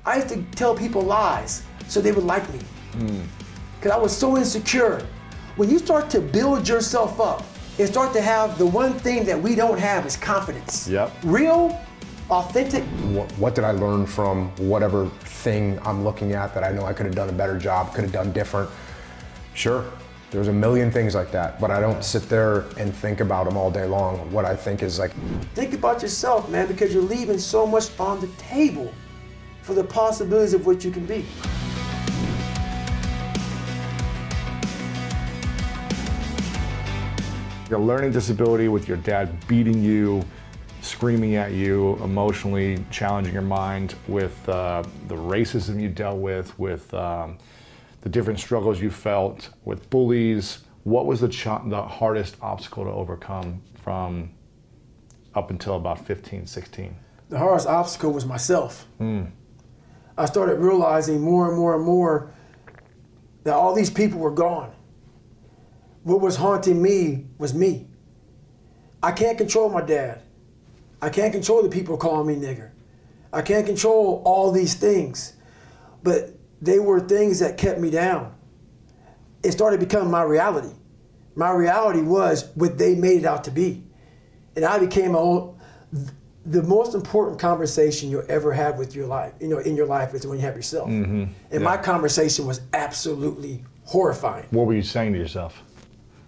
I used to tell people lies so they would like me. Because I was so insecure. When you start to build yourself up and start to have the one thing that we don't have is confidence. Yep. Real, authentic. What did I learn from whatever thing I'm looking at that I know I could have done a better job, could have done different? Sure, there's a million things like that, but I don't sit there and think about them all day long. What I think is like... Think about yourself, man, because you're leaving so much on the table for the possibilities of what you can be. Your learning disability with your dad beating you, screaming at you, emotionally challenging your mind, with the racism you dealt with the different struggles you felt, with bullies. What was the hardest obstacle to overcome from up until about 15, 16? The hardest obstacle was myself. I started realizing more and more and more that all these people were gone. What was haunting me was me. I can't control my dad. I can't control the people calling me nigger. I can't control all these things, but they were things that kept me down. It started becoming my reality. My reality was what they made it out to be. And I became the most important conversation you'll ever have with your life, in your life, is when you have yourself. And my conversation was absolutely horrifying. What were you saying to yourself?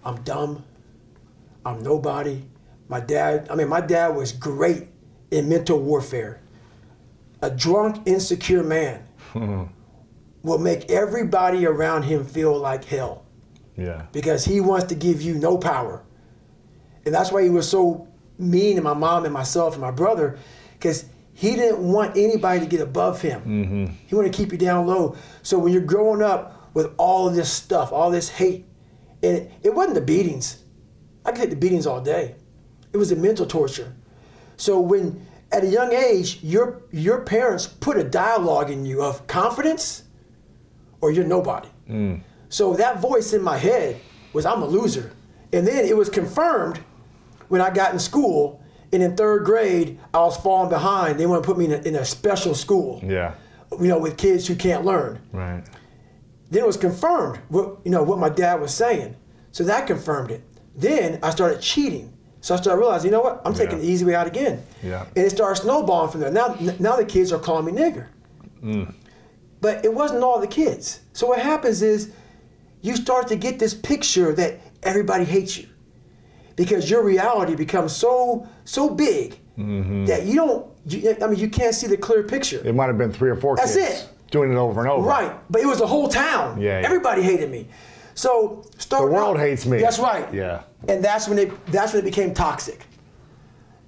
I'm dumb, I'm nobody. My dad was great in mental warfare. A drunk, insecure man will make everybody around him feel like hell. Yeah. Because he wants to give you no power. And that's why he was so mean to my mom and myself and my brother, because he didn't want anybody to get above him. He wanted to keep you down low. So when you're growing up with all of this stuff, all this hate, and it wasn't the beatings. I could take the beatings all day. It was the mental torture. So when, at a young age, your parents put a dialogue in you of confidence or you're nobody. So that voice in my head was, I'm a loser. And then it was confirmed when I got in school, and in 3rd grade, I was falling behind. They want to put me in a special school. Yeah. With kids who can't learn. Right. Then it was confirmed what my dad was saying. So that confirmed it. Then I started cheating. So I started realizing, you know what? I'm taking the easy way out again. Yeah. And it started snowballing from there. Now the kids are calling me nigger. But it wasn't all the kids. So what happens is you start to get this picture that everybody hates you, because your reality becomes so big that you can't see the clear picture. It might have been 3 or 4 kids. That's it. Doing it over and over. Right, but it was the whole town. Yeah. Everybody hated me. So the world hates me. That's right. Yeah. And that's when it became toxic.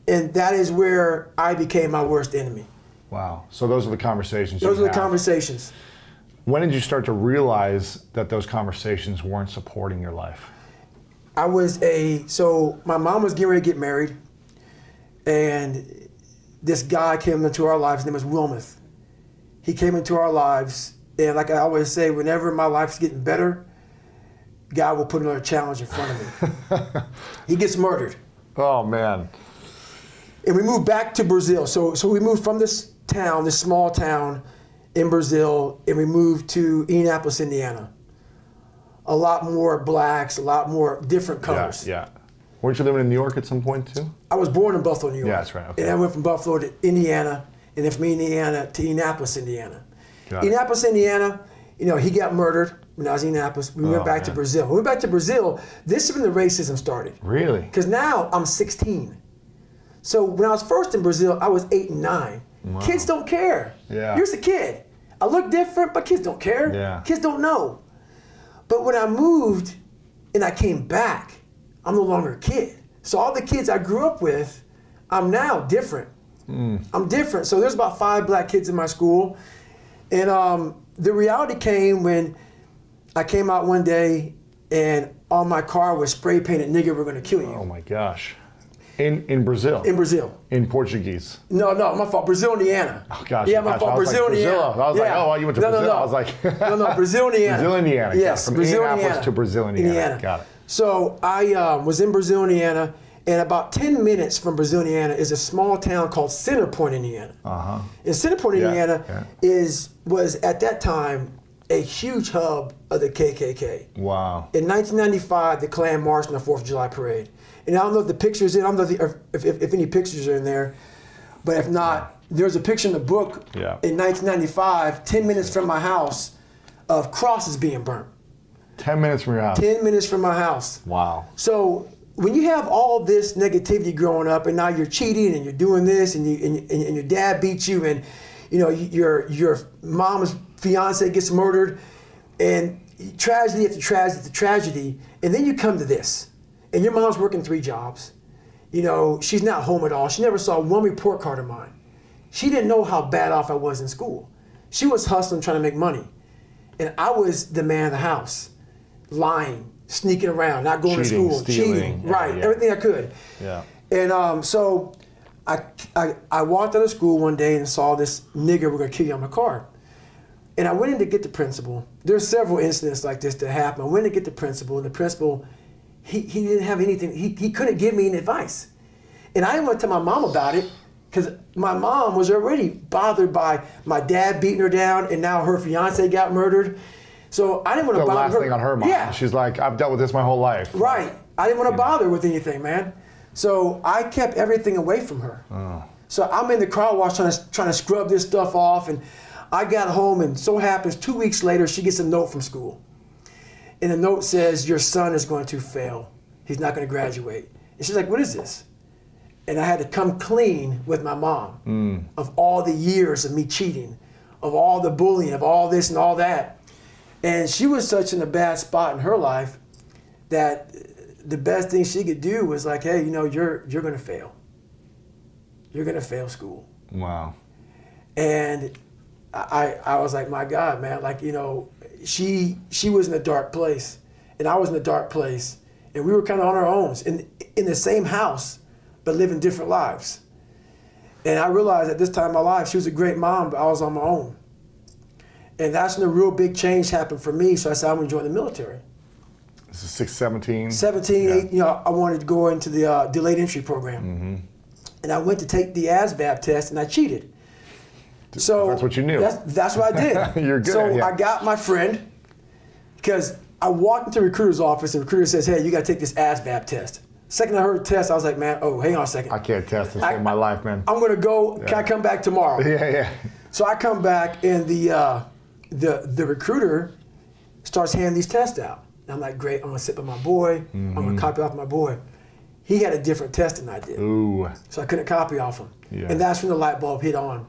And that is where I became my worst enemy. Wow. So those are the conversations. Those are the conversations. When did you start to realize that those conversations weren't supporting your life? So my mom was getting ready to get married, and this guy came into our lives. His name was Wilmeth. He came into our lives, and like I always say, whenever my life's getting better, God will put another challenge in front of me. He gets murdered. Oh, man. And we moved back to Brazil. So we moved from this town, this small town in Brazil, and we moved to Indianapolis, Indiana. A lot more blacks, a lot more different colors. Yeah. Weren't you living in New York at some point, too? I was born in Buffalo, New York. Yeah, that's right. Okay. And I went from Buffalo to Indiana, and then from Indiana to Indianapolis, Indiana. Indianapolis, Indiana, he got murdered when I was in Indianapolis. We went back to Brazil. When we went back to Brazil, this is when the racism started. Really? Because now I'm 16. So when I was first in Brazil, I was 8 and 9. Wow. Kids don't care. Yeah. You're just a kid. I look different, but kids don't care. Yeah. Kids don't know. But when I moved and I came back, I'm no longer a kid. So all the kids I grew up with, I'm now different. I'm different. So there's about 5 black kids in my school. And the reality came when I came out one day and on my car was spray painted, "Nigger, we're gonna kill you." Oh my gosh. In Brazil? In Brazil. In Portuguese? No, my fault. Brazil, Indiana. Oh gosh. Yeah, my fault. Brazil, Indiana. I was like, oh, you went to Brazil. No. I was like, no, Brazil, Indiana. Brazil, Indiana. Yes, From Brazil, Indianapolis Indiana. to Brazil, Indiana. Got it. So I was in Brazil, Indiana, And about 10 minutes from Brazil, Indiana, is a small town called Center Point, Indiana. And Center Point, Indiana, was at that time a huge hub of the KKK. Wow. In 1995, the Klan marched on the 4th of July parade. And I don't know if the pictures, I don't know if any pictures are in there, but if not, there's a picture in the book in 1995, 10 minutes from my house, of crosses being burnt. 10 minutes from your house? 10 minutes from my house. Wow. So when you have all this negativity growing up, and now you're cheating and you're doing this, and your dad beats you, and you know your mom's fiance gets murdered, and tragedy after tragedy after tragedy, and then you come to this, and your mom's working 3 jobs. You know, she's not home at all. She never saw one report card of mine. She didn't know how bad off I was in school. She was hustling, trying to make money, and I was the man of the house, lying, sneaking around, not going to school, cheating, everything I could. Yeah. And so I walked out of school one day and saw this nigger, we're gonna kill you on my car. And I went in to get the principal. There's several incidents like this that happen. I went to get the principal, and the principal, he didn't have anything, he couldn't give me any advice. And I didn't want to tell my mom about it, because my mom was already bothered by my dad beating her down, and now her fiance got murdered. So I didn't want to bother her. The last thing on her mind. Yeah. She's like, I've dealt with this my whole life. Right. I didn't want to bother her with anything, man. So I kept everything away from her. So I'm in the car wash trying to scrub this stuff off, and I got home, and so happens 2 weeks later she gets a note from school. And the note says, your son is going to fail. He's not going to graduate. And she's like, what is this? And I had to come clean with my mom of all the years of me cheating, of all the bullying, of all this and all that. And she was such in a bad spot in her life that the best thing she could do was like, hey, you know, you're going to fail. You're going to fail school. Wow. And I was like, my God, man, like, you know, she was in a dark place, and I was in a dark place, and we were kind of on our own in the same house, but living different lives. And I realized at this time in my life, she was a great mom, but I was on my own. And that's when a real big change happened for me, so I said, I'm going to join the military. This is 17? 17, 8, you know, I wanted to go into the delayed entry program. And I went to take the ASVAB test, and I cheated. So that's what you knew. That's what I did. You're good. So I got my friend, because I walked into the recruiter's office, and the recruiter says, hey, you got to take this ASVAB test. Second I heard the test, I was like, man, oh, hang on a second. I can't test this in my life, man. I'm going to go. Can I come back tomorrow? Yeah. So I come back, and the recruiter starts handing these tests out. And I'm like, great, I'm going to sit with my boy. I'm going to copy off my boy. He had a different test than I did. Ooh. So I couldn't copy off him. Yeah. And that's when the light bulb hit on.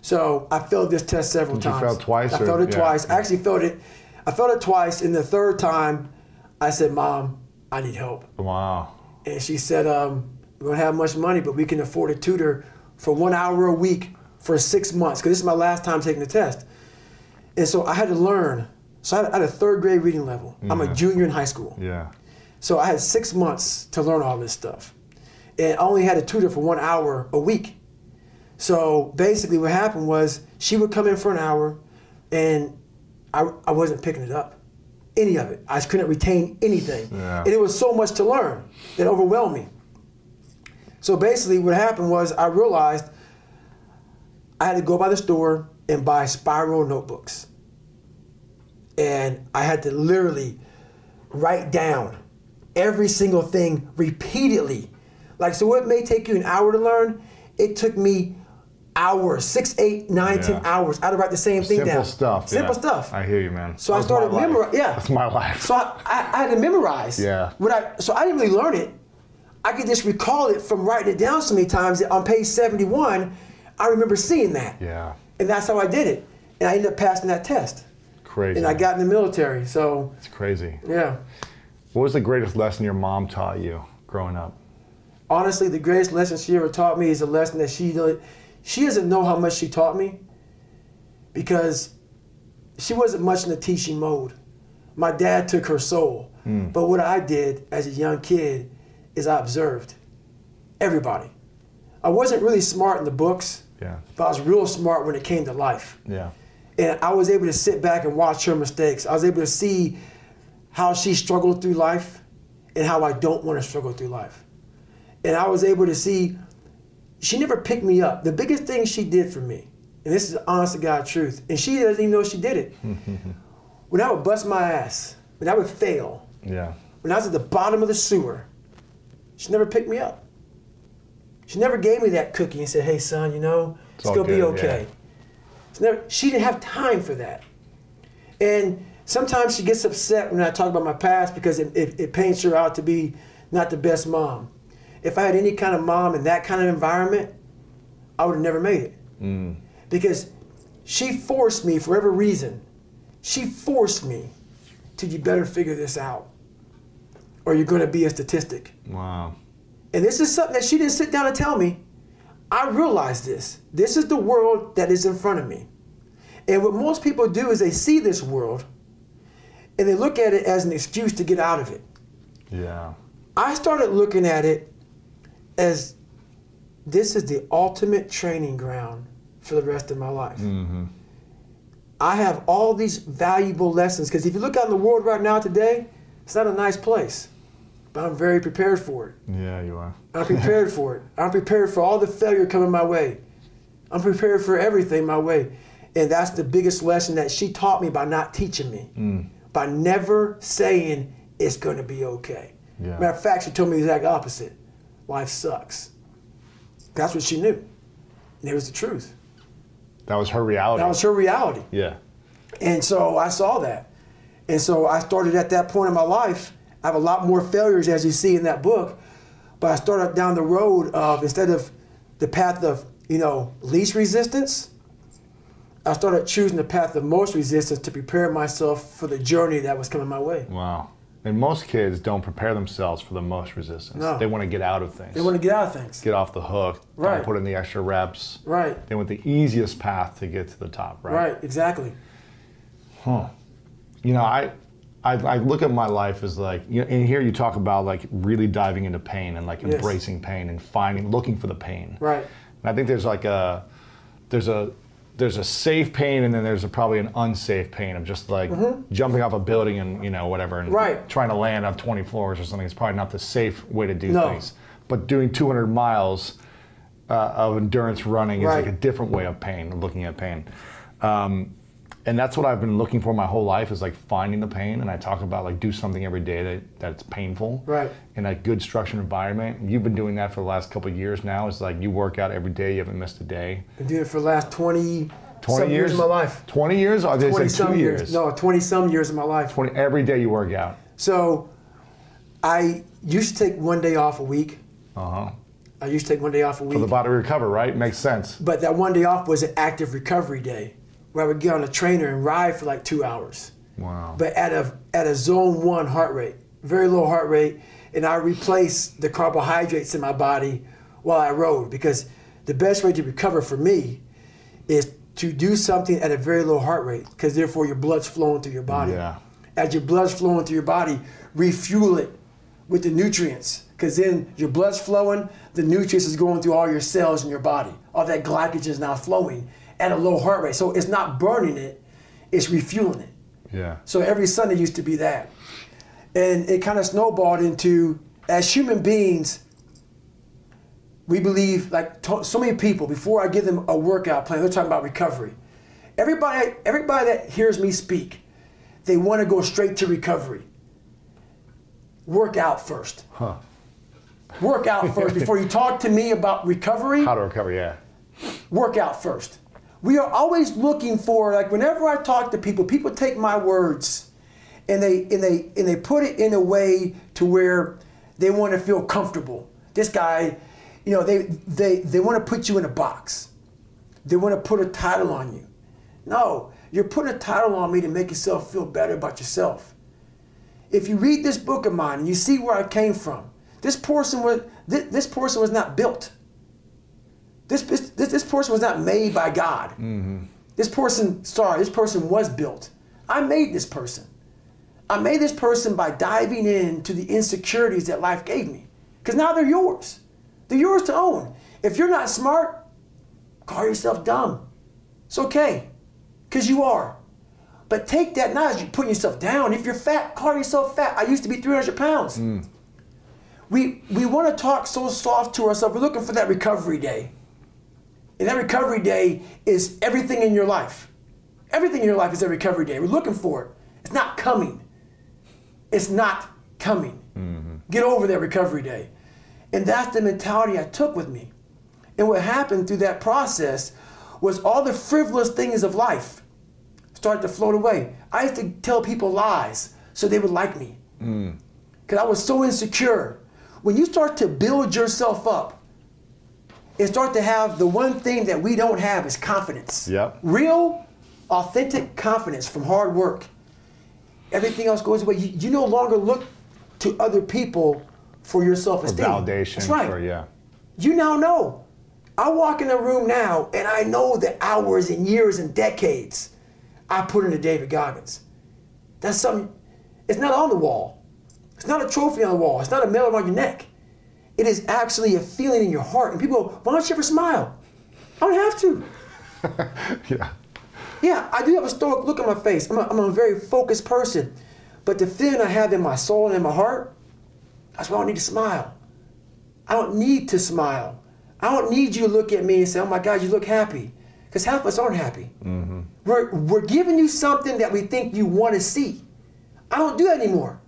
So I failed this test several times. You failed twice? I failed it twice. I actually failed it. I failed it twice. And the third time, I said, Mom, I need help. Wow. And she said, we don't have much money, but we can afford a tutor for 1 hour a week for 6 months, because this is my last time taking the test. And so I had to learn. So I had a 3rd grade reading level. I'm a junior in high school. Yeah. So I had 6 months to learn all this stuff. And I only had a tutor for 1 hour a week. So basically what happened was she would come in for an hour, and I wasn't picking it up. Any of it. I couldn't retain anything. Yeah. And it was so much to learn that overwhelmed me. So basically what happened was I realized I had to go by the store and buy spiral notebooks. And I had to literally write down every single thing repeatedly. Like, so what may take you an hour to learn, it took me hours, 6, 8, 9, 10 hours. I had to write the same thing down. Simple stuff. I hear you, man. So I started memorizing. Yeah. That's my life. So I had to memorize. Yeah. So I didn't really learn it. I could just recall it from writing it down so many times that on page 71, I remember seeing that. Yeah. And that's how I did it. And I ended up passing that test. Crazy. And I got in the military, so. It's crazy. Yeah. What was the greatest lesson your mom taught you growing up? Honestly, the greatest lesson she ever taught me is a lesson that she doesn't know how much she taught me, because she wasn't much in the teaching mode. My dad took her soul. But what I did as a young kid is I observed everybody. I wasn't really smart in the books, but I was real smart when it came to life. Yeah. And I was able to sit back and watch her mistakes. I was able to see how she struggled through life and how I don't want to struggle through life. And I was able to see, she never picked me up. The biggest thing she did for me, and this is the honest to God truth, and she doesn't even know she did it. When I would bust my ass, when I would fail, when I was at the bottom of the sewer, she never picked me up. She never gave me that cookie and said, hey son, you know, it's gonna be okay. She didn't have time for that. And sometimes she gets upset when I talk about my past because it paints her out to be not the best mom. If I had any kind of mom in that kind of environment, I would have never made it. Because she forced me, for whatever reason, she forced me to, you better figure this out or you're gonna be a statistic. Wow. And this is something that she didn't sit down and tell me. I realized this. This is the world that is in front of me. And what most people do is they see this world and they look at it as an excuse to get out of it. Yeah. I started looking at it as this is the ultimate training ground for the rest of my life. I have all these valuable lessons, because if you look out in the world right now today, it's not a nice place, but I'm very prepared for it. Yeah, you are. I'm prepared for it. I'm prepared for all the failure coming my way. I'm prepared for everything my way. And that's the biggest lesson that she taught me by not teaching me, by never saying it's going to be okay. Yeah. Matter of fact, she told me the exact opposite. Life sucks. That's what she knew. And it was the truth. That was her reality. That was her reality. Yeah. And so I saw that. And so I started at that point in my life. I have a lot more failures, as you see in that book, but I started down the road of, instead of the path of, you know, least resistance, I started choosing the path of most resistance to prepare myself for the journey that was coming my way. Wow. And most kids don't prepare themselves for the most resistance. No. They want to get out of things. They want to get out of things. Get off the hook. Right. Don't put in the extra reps. Right. They want the easiest path to get to the top, right? Right, exactly. Huh. You know, I look at my life as like, you know, in here you talk about like really diving into pain and like embracing pain and looking for the pain. Right. And I think there's like there's a safe pain and then there's probably an unsafe pain of just like jumping off a building and, you know, whatever, and trying to land on 20 floors or something. It's probably not the safe way to do things. But doing 200 miles of endurance running is like a different way of pain, of looking at pain. And that's what I've been looking for my whole life, is like finding the pain. And I talk about like do something every day that's painful. Right. In a good structured environment. And you've been doing that for the last couple of years now. It's like you work out every day, you haven't missed a day. Been doing it for the last 20 years of my life. 20 years? Or did they say 2 years? No, 20-some years of my life. 20, every day you work out. So I used to take one day off a week. I used to take one day off a week. For the body to recover, right? Makes sense. But that one day off was an active recovery day, where I would get on a trainer and ride for like 2 hours. Wow. But at a zone 1 heart rate, very low heart rate, and I replaced the carbohydrates in my body while I rode, because the best way to recover for me is to do something at a very low heart rate, because therefore your blood's flowing through your body. Yeah. As your blood's flowing through your body, refuel it with the nutrients, because then your blood's flowing, the nutrients is going through all your cells in your body. All that glycogen is now flowing at a low heart rate. So it's not burning it, it's refueling it. Yeah. So every Sunday used to be that. And it kind of snowballed into, as human beings, we believe, like so many people, before I give them a workout plan, they're talking about recovery. Everybody that hears me speak, they want to go straight to recovery. Work out first. Work out first. Before you talk to me about recovery. How to recover, yeah. Work out first. We are always looking for, like whenever I talk to people, people take my words and they put it in a way to where they want to feel comfortable. This guy, you know, they want to put you in a box. They want to put a title on you. No, you're putting a title on me to make yourself feel better about yourself. If you read this book of mine and you see where I came from, this person was not built. This person was not made by God. This person was built. I made this person. I made this person by diving into the insecurities that life gave me. Because now they're yours. They're yours to own. If you're not smart, call yourself dumb. It's okay, because you are. But take that not as you're putting yourself down. If you're fat, call yourself fat. I used to be 300 pounds. we want to talk so soft to ourselves. We're looking for that recovery day. And that recovery day is everything in your life. Everything in your life is a recovery day. We're looking for it. It's not coming. It's not coming. Get over that recovery day. And that's the mentality I took with me. And what happened through that process was all the frivolous things of life started to float away. I used to tell people lies so they would like me. Because I was so insecure. When you start to build yourself up and start to have the one thing that we don't have is confidence. Yep. Real, authentic confidence from hard work. Everything else goes away. You no longer look to other people for your self-esteem. Validation. That's right. Yeah. You now know. I walk in a room now and I know the hours and years and decades I put into David Goggins. That's something, it's not on the wall. It's not a trophy on the wall. It's not a medal around your neck. It is actually a feeling in your heart. And people go, why don't you ever smile? I don't have to. Yeah. Yeah, I do have a stoic look on my face. I'm a very focused person. But the feeling I have in my soul and in my heart, that's why I don't need to smile. I don't need to smile. I don't need you to look at me and say, oh my God, you look happy. Because half of us aren't happy. We're giving you something that we think you want to see. I don't do that anymore.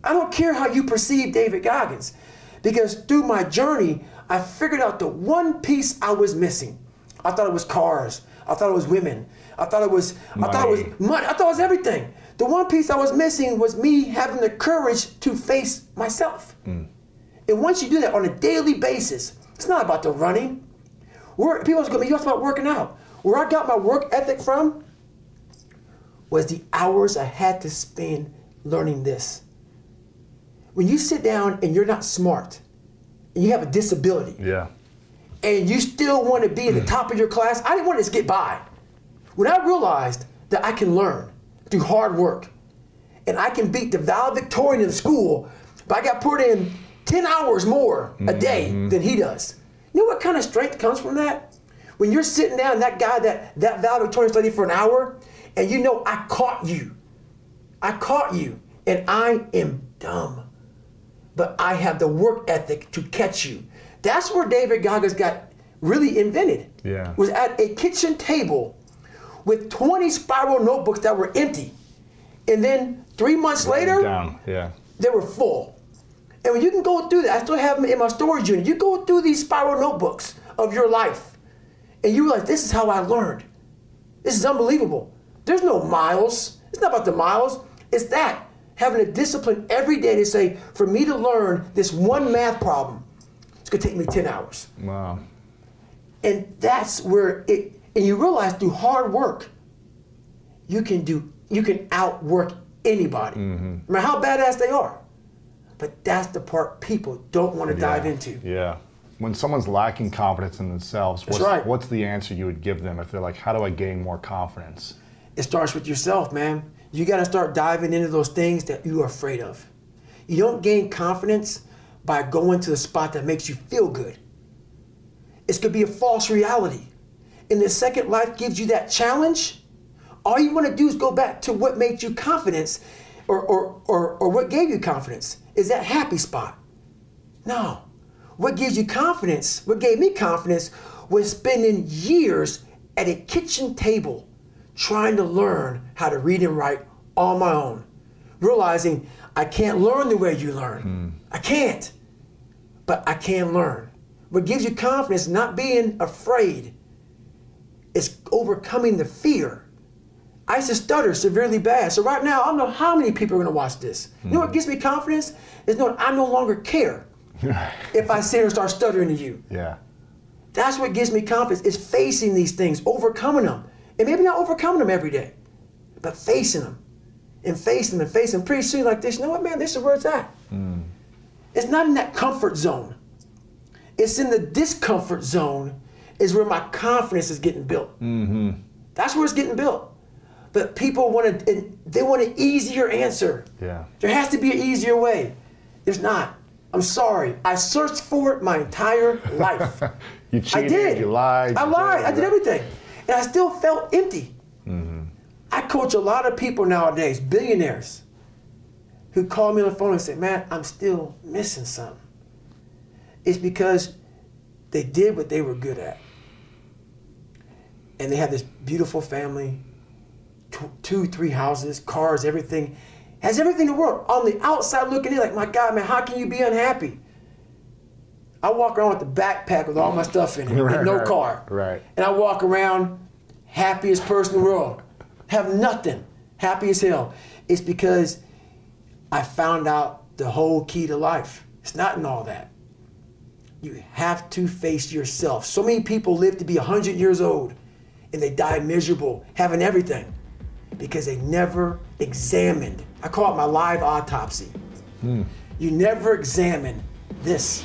I don't care how you perceive David Goggins. Because through my journey, I figured out the one piece I was missing. I thought it was cars. I thought it was women. I thought it was money. I thought it was everything. The one piece I was missing was me having the courage to face myself. And once you do that on a daily basis, it's not about the running. People are going to be, you asked about working out. Where I got my work ethic from was the hours I had to spend learning this. When you sit down and you're not smart, and you have a disability, and you still want to be at the top of your class, I didn't want to just get by. When I realized that I can learn through hard work, and I can beat the valedictorian in the school, but I got put in 10 hours more a day than he does. You know what kind of strength comes from that? When you're sitting down, that guy, that valedictorian studied for an hour, and you know I caught you. I caught you, and I am dumb. But I have the work ethic to catch you. That's where David Goggins got really invented. Yeah. Was at a kitchen table with 20 spiral notebooks that were empty. And then 3 months later, they were full. And when you can go through that, I still have them in my storage unit. You go through these spiral notebooks of your life, and you realize this is how I learned. This is unbelievable. There's no miles. It's not about the miles. It's that. Having a discipline every day to say, for me to learn this one math problem, it's going to take me 10 hours. Wow. And that's where and you realize through hard work, you can outwork anybody, no matter how badass they are. But that's the part people don't want to dive into. Yeah. When someone's lacking confidence in themselves, what's the answer you would give them if they're like, how do I gain more confidence? It starts with yourself, man. You got to start diving into those things that you are afraid of. You don't gain confidence by going to the spot that makes you feel good. It's going to be a false reality. And the second life gives you that challenge, all you want to do is go back to what made you confidence or what gave you confidence. Is that happy spot? No. What gives you confidence, what gave me confidence, was spending years at a kitchen table trying to learn how to read and write on my own. Realizing I can't learn the way you learn. I can't. But I can learn. What gives you confidence, not being afraid, is overcoming the fear. I used to stutter severely bad. So right now, I don't know how many people are going to watch this. You know what gives me confidence? Is knowing I no longer care if I sit here and start stuttering to you. Yeah. That's what gives me confidence, is facing these things, overcoming them. And maybe not overcoming them every day, but facing them and facing them and facing them. Pretty soon like this, you know what, man, this is where it's at. It's not in that comfort zone. It's in the discomfort zone is where my confidence is getting built. That's where it's getting built. But people want an easier answer. Yeah. There has to be an easier way. There's not. I'm sorry. I searched for it my entire life. You cheated, I did. You lied. I lied. I did everything. And I still felt empty. I coach a lot of people nowadays, billionaires, who call me on the phone and say, man, I'm still missing something. It's because they did what they were good at. And they had this beautiful family, 2, 3 houses, cars, everything. Has everything in the world. On the outside looking in, like, my God, man, how can you be unhappy? I walk around with a backpack with all my stuff in it, and no car. Right. And I walk around, happiest person in the world. Have nothing, happy as hell. It's because I found out the whole key to life. It's not in all that. You have to face yourself. So many people live to be 100 years old, and they die miserable, having everything, because they never examined. I call it my live autopsy. You never examine this.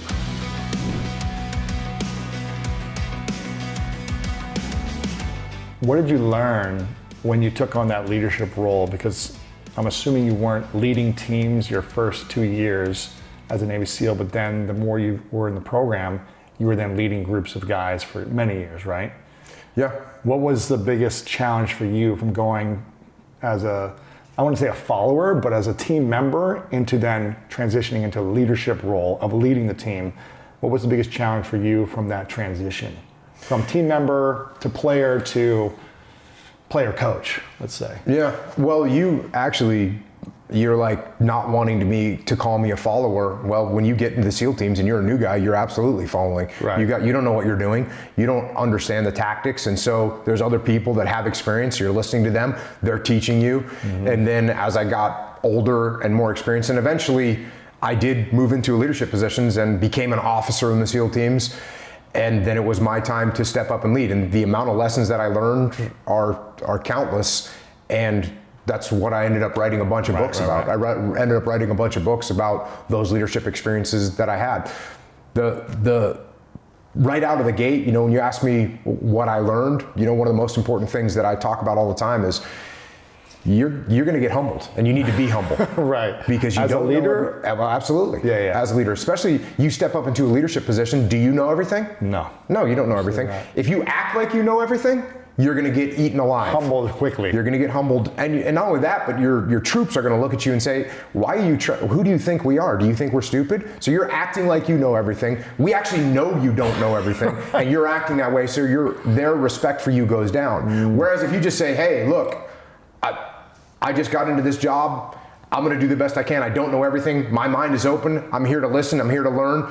What did you learn when you took on that leadership role? Because I'm assuming you weren't leading teams your first 2 years as a Navy SEAL, but then the more you were in the program, you were then leading groups of guys for many years, right? Yeah. What was the biggest challenge for you from going as a, I want to say a follower, but as a team member into then transitioning into a leadership role of leading the team? What was the biggest challenge for you from that transition? From team member to player coach, let's say. Yeah, well, you're like not wanting me to call me a follower. Well, when you get into the SEAL teams and you're a new guy, you're absolutely following. Right. You don't know what you're doing. You don't understand the tactics. And so there's other people that have experience. You're listening to them. They're teaching you. Mm-hmm. And then as I got older and more experienced, and eventually I did move into leadership positions and became an officer in the SEAL teams. And then it was my time to step up and lead. And the amount of lessons that I learned are countless. And that's what I ended up writing a bunch of books about. I ended up writing a bunch of books about those leadership experiences that I had. The right out of the gate, when you ask me what I learned, one of the most important things that I talk about all the time is you're going to get humbled, and you need to be humble. Right. Because you as don't a leader? Well, absolutely. Yeah. As a leader, especially you step up into a leadership position, do you know everything? No. No, you don't know everything. If you act like you know everything, you're going to get eaten alive. Humbled quickly. You're going to get humbled, and not only that, but your troops are going to look at you and say, "Why are you? Who do you think we are? Do you think we're stupid?" So you're acting like you know everything. We actually know you don't know everything, and you're acting that way. So their respect for you goes down. Whereas if you just say, "Hey, look, I just got into this job. I'm going to do the best I can. I don't know everything. My mind is open. I'm here to listen. I'm here to learn.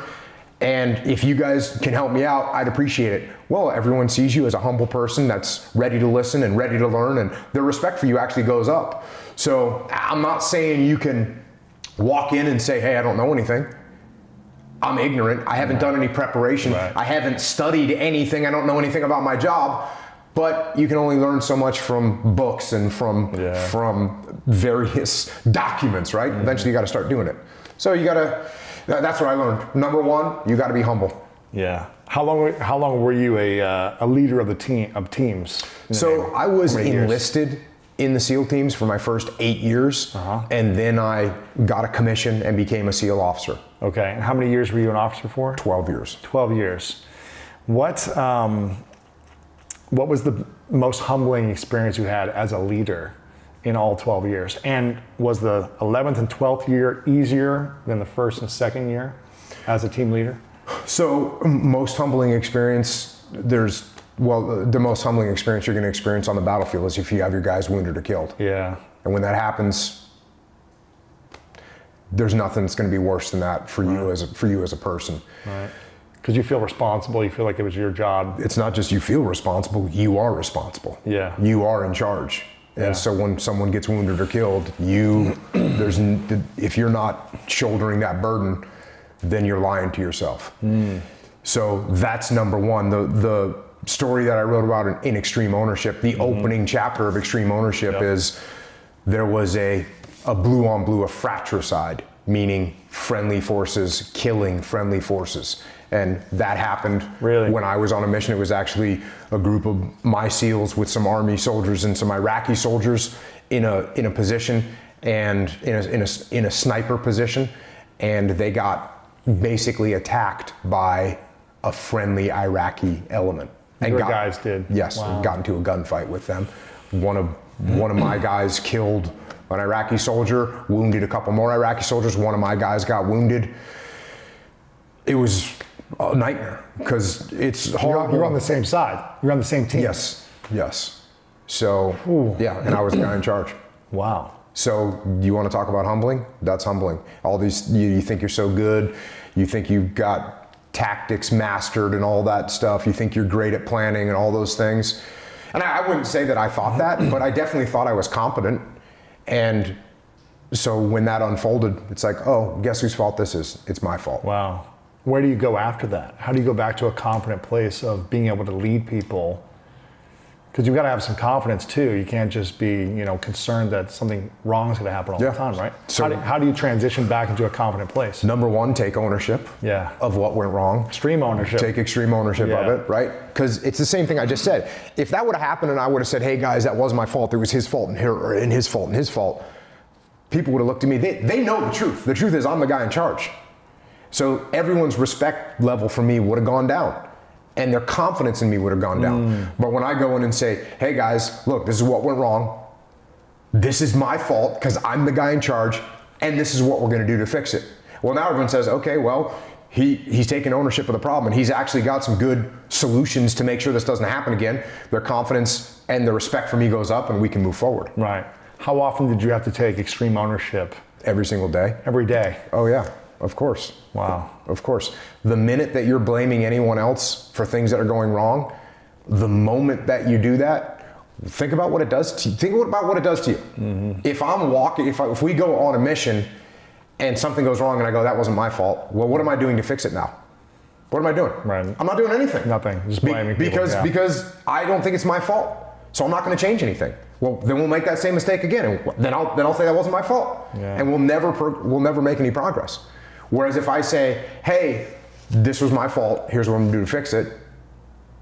And if you guys can help me out, I'd appreciate it." Well, everyone sees you as a humble person that's ready to listen and ready to learn, and their respect for you actually goes up. So I'm not saying you can walk in and say, "Hey, I don't know anything. I'm ignorant. I haven't done any preparation. Right. I haven't studied anything. I don't know anything about my job." But you can only learn so much from books and from various documents, right? Mm-hmm. Eventually you got to start doing it. So that's what I learned. Number one, you got to be humble. Yeah. How long were you a leader of teams? So I was enlisted in the SEAL teams for my first 8 years, and then I got a commission and became a SEAL officer. Okay. And how many years were you an officer for? 12 years. 12 years. What was the most humbling experience you had as a leader in all 12 years? And was the 11th and 12th year easier than the first and second year as a team leader? So most humbling experience, the most humbling experience you're going to experience on the battlefield is if you have your guys wounded or killed. Yeah. And when that happens, there's nothing that's going to be worse than that for you as a person. Right. Because you feel responsible, you feel like it was your job. It's not just you feel responsible, you are responsible. Yeah. You are in charge. And so when someone gets wounded or killed, if you're not shouldering that burden, then you're lying to yourself. So that's number one. The story that I wrote about in Extreme Ownership, the opening chapter of Extreme Ownership is there was a blue on blue, a fratricide, meaning friendly forces killing friendly forces. And that happened when I was on a mission. It was actually a group of my SEALs with some Army soldiers and some Iraqi soldiers in a position, and in a sniper position, and they got basically attacked by a friendly Iraqi element. Your guys did? Yes, got into a gunfight with them. One of my guys killed an Iraqi soldier, wounded a couple more Iraqi soldiers. One of my guys got wounded. It was A nightmare, because it's horrible. You're on the same side. You're on the same team. Yes. So, yeah, and I was the guy in charge. Wow. So you want to talk about humbling? That's humbling. All these, you think you're so good, you think you've got tactics mastered and all that stuff, you think you're great at planning and all those things. And I wouldn't say that I thought that, but I definitely thought I was competent. And so when that unfolded, it's like, oh, guess whose fault this is? It's my fault. Wow. Where do you go after that? How do you go back to a confident place of being able to lead people? Because you've got to have some confidence too. You can't just be, concerned that something wrong is going to happen all the time, right? So how do you transition back into a confident place? Number one, take ownership of what went wrong. Extreme ownership. Take extreme ownership of it, right? Because it's the same thing I just said. If that would have happened and I would have said, hey guys, that wasn't my fault, it was his fault and his fault, people would have looked at me. They know the truth. The truth is I'm the guy in charge. So everyone's respect level for me would have gone down. And their confidence in me would have gone down. But when I go in and say, hey guys, look, this is what went wrong. This is my fault because I'm the guy in charge, and this is what we're gonna do to fix it. Well, now everyone says, okay, well, he's taking ownership of the problem and he's actually got some good solutions to make sure this doesn't happen again. Their confidence and the respect for me goes up and we can move forward. Right. How often did you have to take extreme ownership? Every single day. Every day? Oh yeah, of course. Wow. Of course. The minute that you're blaming anyone else for things that are going wrong, the moment that you do that, think about what it does to you. Think about what it does to you. Mm-hmm. If I'm walking, if we go on a mission and something goes wrong and I go, that wasn't my fault, well, what am I doing to fix it now? What am I doing? Right. I'm not doing anything. Nothing. Just blaming people. Because I don't think it's my fault. So I'm not going to change anything. Well, then we'll make that same mistake again, and then I'll say that wasn't my fault, and we'll never make any progress. Whereas if I say, hey, this was my fault, here's what I'm gonna do to fix it,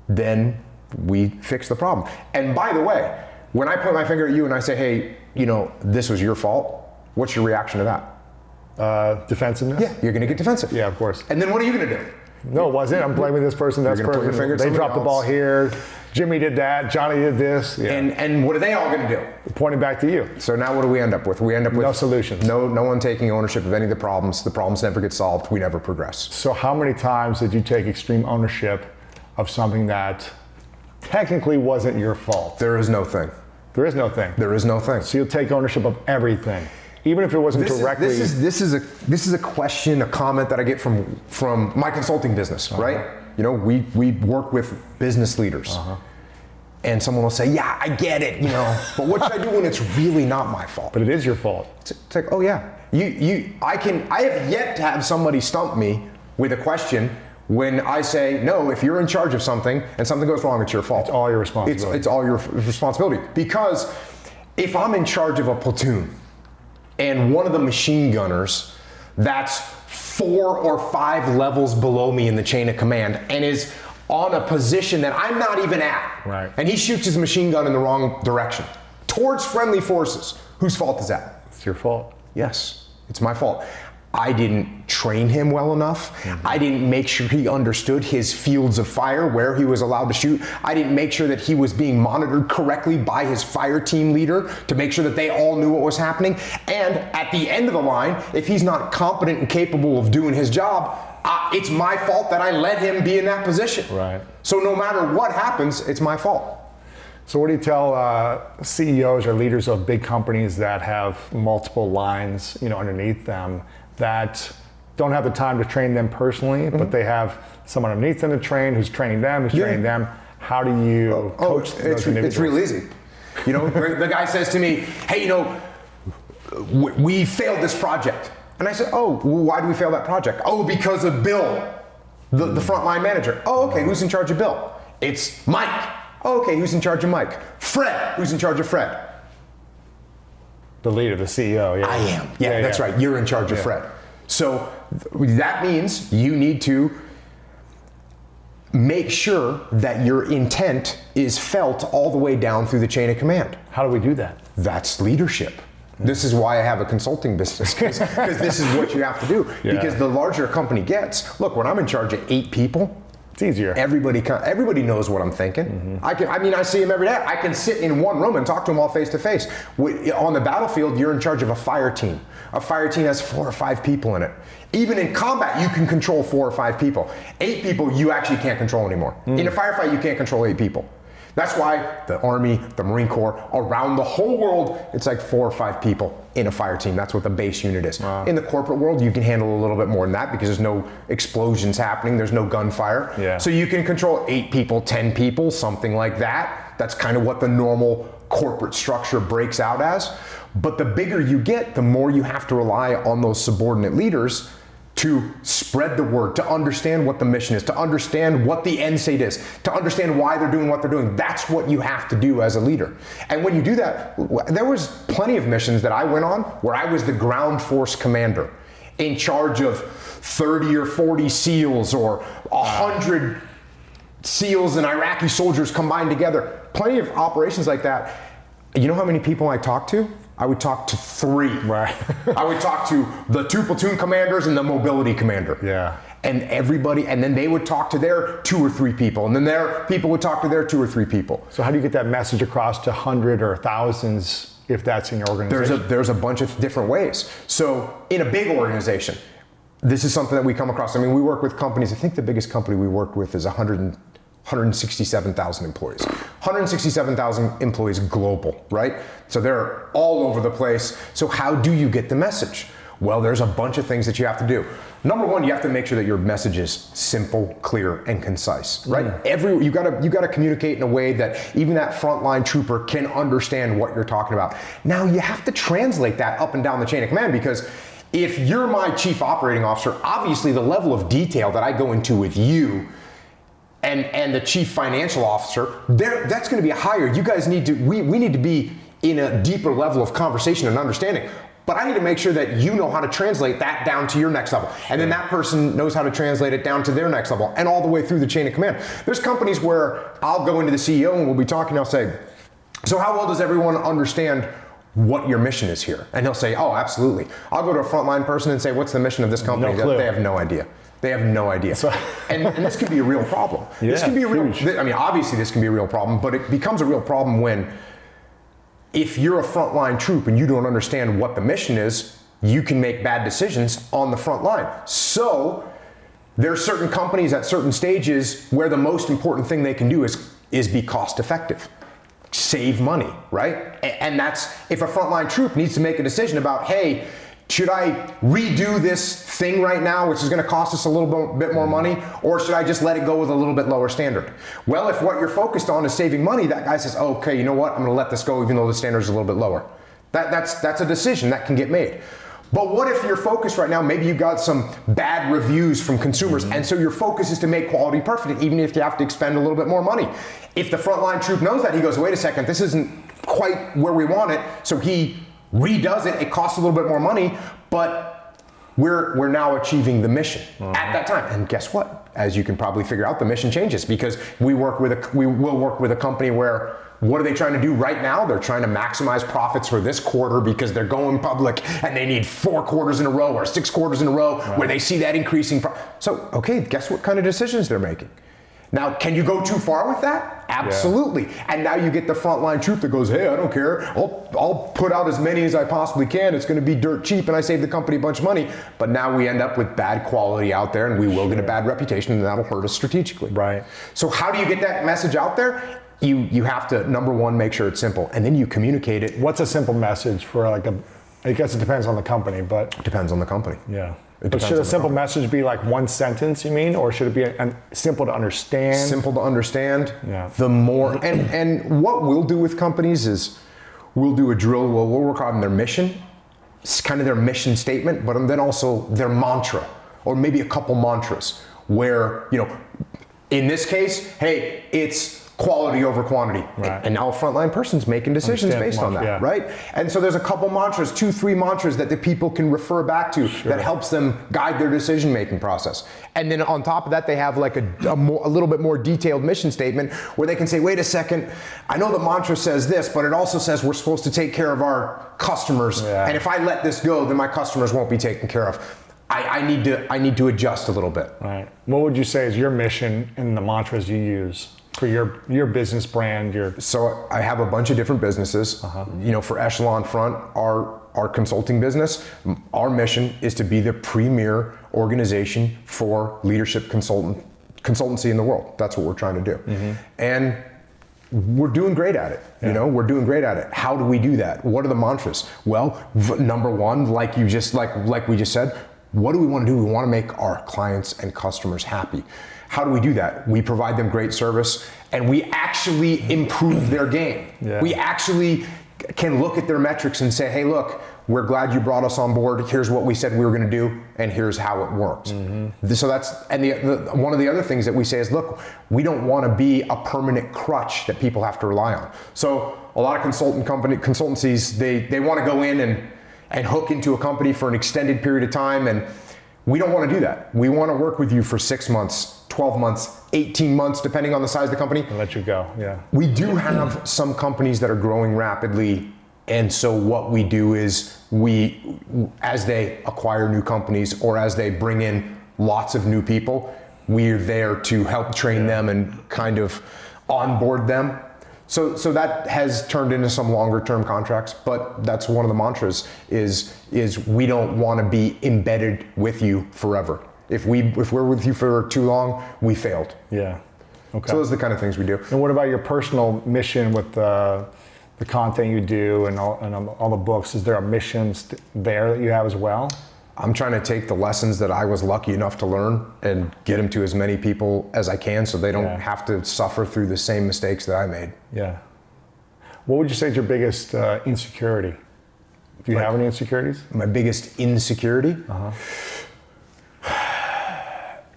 then we fix the problem. And by the way, when I point my finger at you and I say, hey, this was your fault, what's your reaction to that? Defensiveness? Yeah, you're gonna get defensive. Yeah, of course. And then what are you gonna do? No, it wasn't. I'm blaming this person, that person. They dropped the ball here. Jimmy did that. Johnny did this. Yeah. And what are they all going to do? Pointing back to you. So now what do we end up with? We end up with no solutions. No one taking ownership of any of the problems. The problems never get solved. We never progress. So how many times did you take extreme ownership of something that technically wasn't your fault? There is no thing. There is no thing. There is no thing. So you'll take ownership of everything, even if it wasn't directly. This is a question, a comment that I get from my consulting business, right? We work with business leaders, and someone will say, "Yeah, I get it," but what should I do when it's really not my fault? But it is your fault. It's like, oh yeah, I have yet to have somebody stump me with a question when I say, no, if you're in charge of something and something goes wrong, it's your fault. It's all your responsibility. It's all your responsibility. Because if I'm in charge of a platoon and one of the machine gunners that's 4 or 5 levels below me in the chain of command and is on a position that I'm not even at, right, and he shoots his machine gun in the wrong direction towards friendly forces, whose fault is that? It's your fault. Yes, it's my fault. I didn't train him well enough. Mm-hmm. I didn't make sure he understood his fields of fire, where he was allowed to shoot. I didn't make sure that he was being monitored correctly by his fire team leader to make sure that they all knew what was happening. And at the end of the line, if he's not competent and capable of doing his job, it's my fault that I let him be in that position. Right. So no matter what happens, it's my fault. So what do you tell CEOs or leaders of big companies that have multiple lines, underneath them, that don't have the time to train them personally, but they have someone underneath them to train, who's training them, who's training them? How do you coach those individuals? It's real easy. The guy says to me, hey, we failed this project. And I said, oh, why did we fail that project? Oh, because of Bill, the frontline manager. Oh, okay, who's in charge of Bill? It's Mike. Oh, okay, who's in charge of Mike? Fred, who's in charge of Fred? The leader, the CEO, yeah. I am. Yeah, that's right. You're in charge of Fred. So that means you need to make sure that your intent is felt all the way down through the chain of command. How do we do that? That's leadership. This is why I have a consulting business, because this is what you have to do. Yeah. Because the larger a company gets, look, when I'm in charge of 8 people, It's easier. Everybody knows what I'm thinking. I see him every day. I can sit in one room and talk to him all face to face. On the battlefield, you're in charge of a fire team. A fire team has 4 or 5 people in it. Even in combat, you can control 4 or 5 people. 8 people, you actually can't control anymore. In a firefight, you can't control 8 people. That's why the Army, the Marine Corps, around the whole world, it's like 4 or 5 people in a fire team. That's what the base unit is. Wow. In the corporate world, you can handle a little bit more than that because there's no explosions happening, there's no gunfire. Yeah. So you can control 8 people, 10 people, something like that. That's kind of what the normal corporate structure breaks out as. But the bigger you get, the more you have to rely on those subordinate leaders to spread the word, to understand what the mission is, to understand what the end state is, to understand why they're doing what they're doing. That's what you have to do as a leader. And when you do that, there was plenty of missions that I went on where I was the ground force commander in charge of 30 or 40 SEALs or 100 SEALs and Iraqi soldiers combined together. Plenty of operations like that. You know how many people I talked to? I would talk to 3. Right. I would talk to the 2 platoon commanders and the mobility commander. Yeah. And everybody, and then they would talk to their 2 or 3 people, and then their people would talk to their 2 or 3 people. So how do you get that message across to hundreds or thousands if that's in your organization? There's a bunch of different ways. So in a big organization, this is something that we come across. I mean, we work with companies. I think the biggest company we worked with is 167,000 employees. 167,000 employees global, right? So they're all over the place. So how do you get the message? Well, there's a bunch of things that you have to do. Number one, you have to make sure that your message is simple, clear, and concise, right? You gotta communicate in a way that even that frontline trooper can understand what you're talking about. Now you have to translate that up and down the chain of command, because if you're my chief operating officer, obviously the level of detail that I go into with you and the chief financial officer, that's going to be higher. You guys need to, we need to be in a deeper level of conversation and understanding. But I need to make sure that you know how to translate that down to your next level. And then that person knows how to translate it down to their next level and all the way through the chain of command. There's companies where I'll go into the CEO and we'll be talking, I'll say, so how well does everyone understand what your mission is here? And he'll say, oh, absolutely. I'll go to a frontline person and say, what's the mission of this company? No clue. They have no idea. They have no idea. And this can be a real problem. Yeah, this can be a real, huge. I mean, obviously this can be a real problem, but it becomes a real problem when if you're a frontline troop and you don't understand what the mission is, you can make bad decisions on the front line. So there are certain companies at certain stages where the most important thing they can do is be cost effective. Save money, right? And that's if a frontline troop needs to make a decision about, hey, should I redo this thing right now, which is going to cost us a little bit more money, or should I just let it go with a little bit lower standard? Well, if what you're focused on is saving money, that guy says, oh, okay, you know what? I'm going to let this go even though the standard is a little bit lower. That's a decision that can get made. But what if your focus right now, maybe you got some bad reviews from consumers, and so your focus is to make quality perfect, even if you have to expend a little bit more money. If the frontline troop knows that, he goes, wait a second, this isn't quite where we want it, so he redoes it, it costs a little bit more money, but we're now achieving the mission at that time. And guess what? As you can probably figure out, the mission changes because we will work with a company where what are they trying to do right now? They're trying to maximize profits for this quarter because they're going public and they need 4 quarters in a row or 6 quarters in a row where they see that increasing. So, okay, guess what kind of decisions they're making? Now, can you go too far with that? Absolutely. Yeah. And now you get the frontline troop that goes, hey, I don't care. I'll put out as many as I possibly can. It's going to be dirt cheap and I save the company a bunch of money. But now we end up with bad quality out there and we will get a bad reputation and that'll hurt us strategically. Right. So how do you get that message out there? You have to, number one, make sure it's simple. And then you communicate it. What's a simple message for I guess it depends on the company, but. It depends on the company. Yeah. But should a simple message be like one sentence, you mean? Or should it be simple to understand? Simple to understand. Yeah. The more, and what we'll do with companies is we'll do a drill, we'll work on their mission. It's kind of their mission statement, but then also their mantra, or maybe a couple mantras where, in this case, hey, it's quality over quantity. Right. And now a frontline person's making decisions based on that, right? And so there's a couple mantras, 2-3 mantras that the people can refer back to that helps them guide their decision-making process. And then on top of that, they have like a little bit more detailed mission statement where they can say, wait a second, I know the mantra says this, but it also says we're supposed to take care of our customers. Yeah. And if I let this go, then my customers won't be taken care of. I need to adjust a little bit. Right. What would you say is your mission and the mantras you use for your business brand? So I have a bunch of different businesses. You know, for Echelon Front, our consulting business, our mission is to be the premier organization for leadership consultancy in the world. That's what we're trying to do. And we're doing great at it. You know, we're doing great at it. How do we do that? What are the mantras? Well, number one, like we just said, what do we want to do? We want to make our clients and customers happy. How do we do that? We provide them great service, and we actually improve their game. We actually can look at their metrics and say, hey, look, we're glad you brought us on board. Here's what we said we were going to do, and here's how it works. So that's, and one of the other things that we say is, look, we don't want to be a permanent crutch that people have to rely on. So a lot of consultancies, they want to go in and hook into a company for an extended period of time, and we don't want to do that. We want to work with you for 6 months, 12 months, 18 months, depending on the size of the company. And let you go, We do have some companies that are growing rapidly, and so what we do is as they acquire new companies or as they bring in lots of new people, we're there to help train them and kind of onboard them. So that has turned into some longer term contracts, but that's one of the mantras is we don't want to be embedded with you forever. If we're with you for too long, we failed. Yeah. Okay. So those are the kind of things we do. And what about your personal mission with the content you do and all the books? Is there a mission there that you have as well? I'm trying to take the lessons that I was lucky enough to learn and get them to as many people as I can so they don't have to suffer through the same mistakes that I made. Yeah. What would you say is your biggest insecurity? Do you have any insecurities? My biggest insecurity?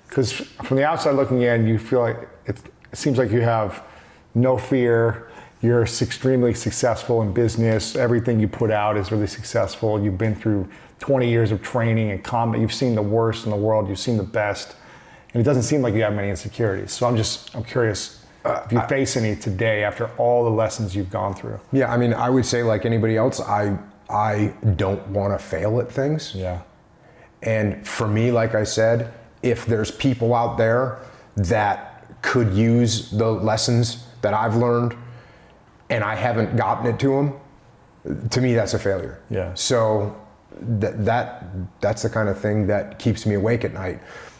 Because from the outside looking in, you feel like it seems like you have no fear. You're extremely successful in business. Everything you put out is really successful. You've been through 20 years of training and combat. You've seen the worst in the world. You've seen the best. And it doesn't seem like you have many insecurities. So I'm curious if you face any today after all the lessons you've gone through. Yeah, I mean, I would say like anybody else, I don't want to fail at things. Yeah. And for me, like I said, if there's people out there that could use the lessons that I've learned and I haven't gotten it to them, to me, that's a failure. Yeah. So that's the kind of thing that keeps me awake at night.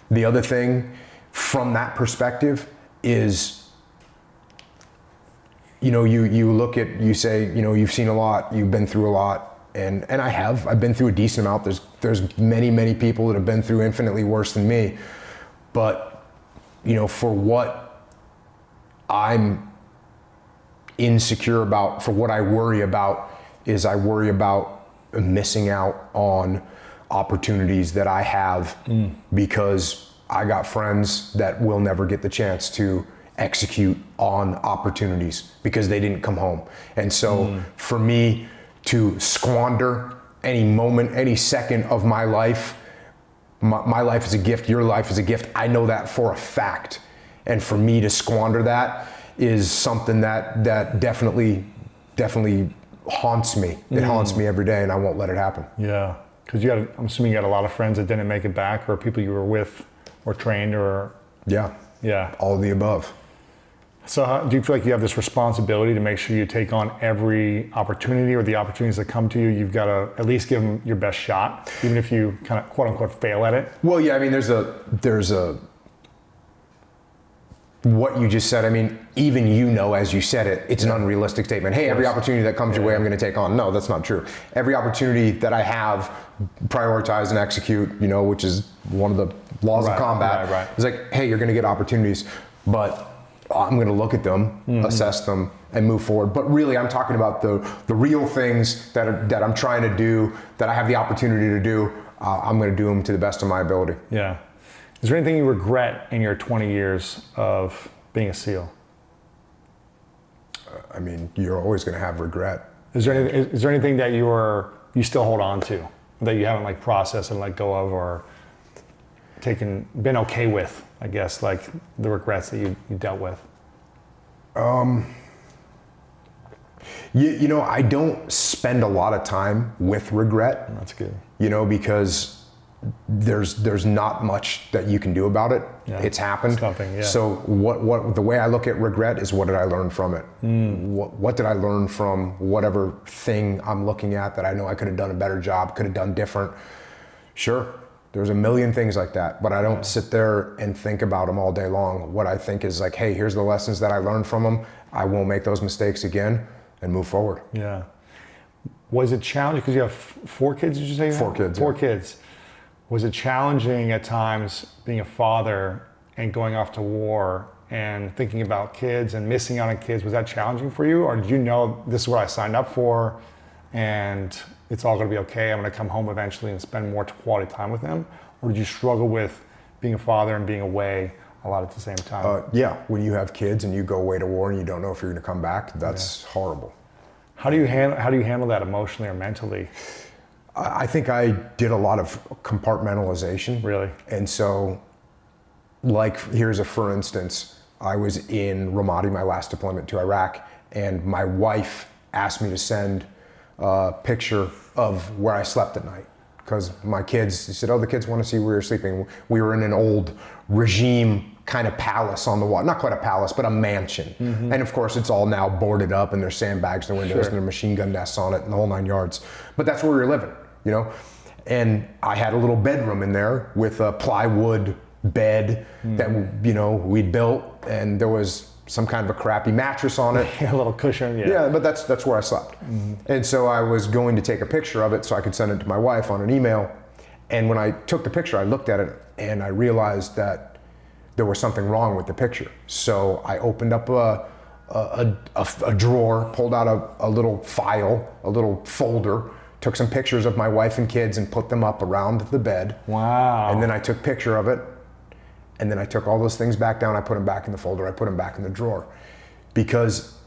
The other thing from that perspective is, you know, you say, you know, you've seen a lot, you've been through a lot, and I've been through a decent amount. There's many people that have been through infinitely worse than me. But, you know, for what I'm insecure about, for what I worry about, is I worry about missing out on opportunities that I have because I got friends that will never get the chance to execute on opportunities because they didn't come home. And so for me to squander any moment, any second of my life, my life is a gift, your life is a gift. I know that for a fact. And for me to squander that is something that definitely haunts me. It haunts me every day, and I won't let it happen. Yeah, because I'm assuming you had a lot of friends that didn't make it back, or people you were with or trained, or... Yeah. All of the above. So do you feel like you have this responsibility to make sure you take on every opportunity, or the opportunities that come to you, you've got to at least give them your best shot, even if you kind of quote unquote fail at it? Well, yeah, I mean, there's a what you just said, I mean, even you know, as you said it, it's an unrealistic statement. Hey, every opportunity that comes your way, I'm going to take on. No, that's not true. Every opportunity that I have, prioritize and execute, you know, which is one of the laws of combat. Right. It's like, hey, you're going to get opportunities, but I'm going to look at them, assess them, and move forward. But really, I'm talking about the real things that I'm trying to do, that I have the opportunity to do. I'm going to do them to the best of my ability. Yeah. Is there anything you regret in your 20 years of being a SEAL? I mean, you're always going to have regret. Is there anything that you still hold on to, that you haven't like processed and let go of, or been okay with, I guess, like the regrets that you dealt with? You know, I don't spend a lot of time with regret. That's good. You know, because there's not much that you can do about it. Yeah. It's happened. Something, yeah. So what the way I look at regret is, what did I learn from it? What did I learn from whatever thing I'm looking at that I know I could have done a better job, could have done different? Sure, there's a million things like that, but I don't sit there and think about them all day long. What I think is like, hey, here's the lessons that I learned from them. I won't make those mistakes again and move forward. Yeah. Was it challenging, because you have 4 kids, did you say? 4 kids. 4 kids. Was it challenging at times being a father and going off to war and thinking about kids and missing out on kids? Was that challenging for you? Or did you know this is what I signed up for and it's all going to be okay? I'm going to come home eventually and spend more quality time with them? Or did you struggle with being a father and being away a lot at the same time? Yeah, when you have kids and you go away to war and you don't know if you're going to come back, that's horrible. How do you handle that emotionally or mentally? I think I did a lot of compartmentalization. Really? And so, like, here's for instance, I was in Ramadi, my last deployment to Iraq, and my wife asked me to send a picture of where I slept at night. Because my kids, she said, oh, the kids want to see where you're sleeping. We were in an old regime kind of palace on the wall, not quite a palace, but a mansion. And of course it's all now boarded up and there's sandbags in the windows and there are machine gun nests on it and the whole 9 yards. But that's where we were living, you know? And I had a little bedroom in there with a plywood bed that, you know, we'd built, and there was some kind of a crappy mattress on it. A little cushion, yeah. Yeah, but that's where I slept. And so I was going to take a picture of it so I could send it to my wife on an email. And when I took the picture, I looked at it and I realized that there was something wrong with the picture. So I opened up a drawer, pulled out a little file, a little folder, took some pictures of my wife and kids and put them up around the bed. Wow. And then I took a picture of it, and then I took all those things back down, I put them back in the folder, I put them back in the drawer. Because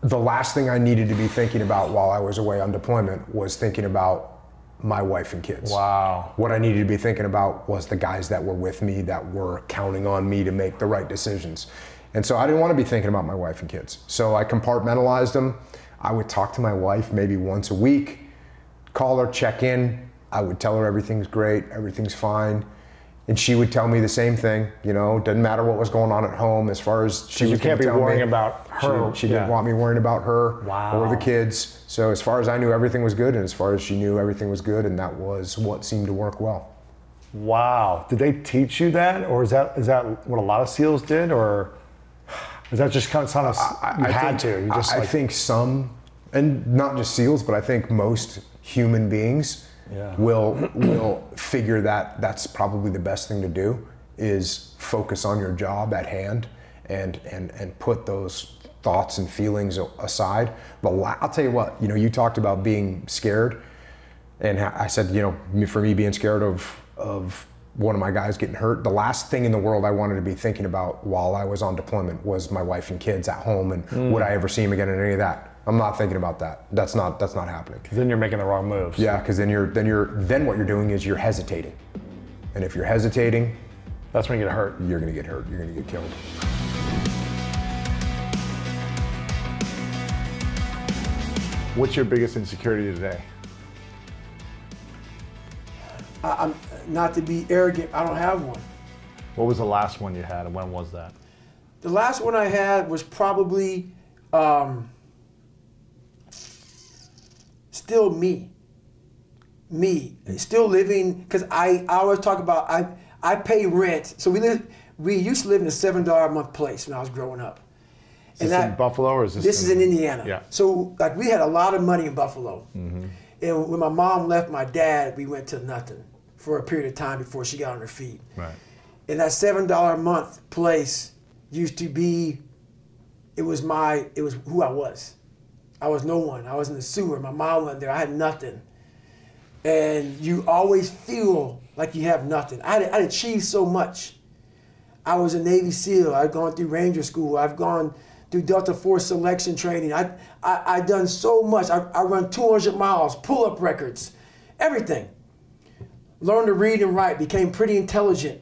the last thing I needed to be thinking about while I was away on deployment was thinking about my wife and kids. Wow. What I needed to be thinking about was the guys that were with me, that were counting on me to make the right decisions. And so I didn't want to be thinking about my wife and kids. So I compartmentalized them. I would talk to my wife maybe once a week, call her, check in. I would tell her everything's great, everything's fine. And she would tell me the same thing, you know, doesn't matter what was going on at home as far as she was going to tell me. You can't be worrying about her. She didn't want me worrying about her or the kids. So as far as I knew, everything was good, and as far as she knew, everything was good, and that was what seemed to work well. Wow. Did they teach you that, or is that what a lot of SEALs did, or is that just kind of I think some, and not just SEALs, but I think most human beings will figure that that's probably the best thing to do, is focus on your job at hand and put those thoughts and feelings aside. But I'll tell you what, you know, you talked about being scared, and I said, you know, for me being scared of one of my guys getting hurt, the last thing in the world I wanted to be thinking about while I was on deployment was my wife and kids at home, and would I ever see them again, and any of that. I'm not thinking about that. That's not happening. Because then you're making the wrong moves. Yeah, because then what you're doing is you're hesitating, and if you're hesitating, that's when you get hurt. You're going to get hurt. You're going to get killed. What's your biggest insecurity today? I'm not to be arrogant, I don't have one. What was the last one you had, and when was that? The last one I had was probably still me, still living, because I always talk about I pay rent. So we used to live in a $7 a month place when I was growing up. Is this in Buffalo, or is this? This is in Indiana. Yeah. So like we had a lot of money in Buffalo. And when my mom left my dad, we went to nothing for a period of time before she got on her feet. Right. And that $7 a month place used to be, it was who I was. I was no one. I was in the sewer. My mom went there. I had nothing. And you always feel like you have nothing. I'd achieved so much. I was a Navy SEAL. I'd gone through Ranger School. I've gone through Delta Force selection training. I've done so much. I run 200 miles, pull-up records, everything. Learned to read and write, became pretty intelligent.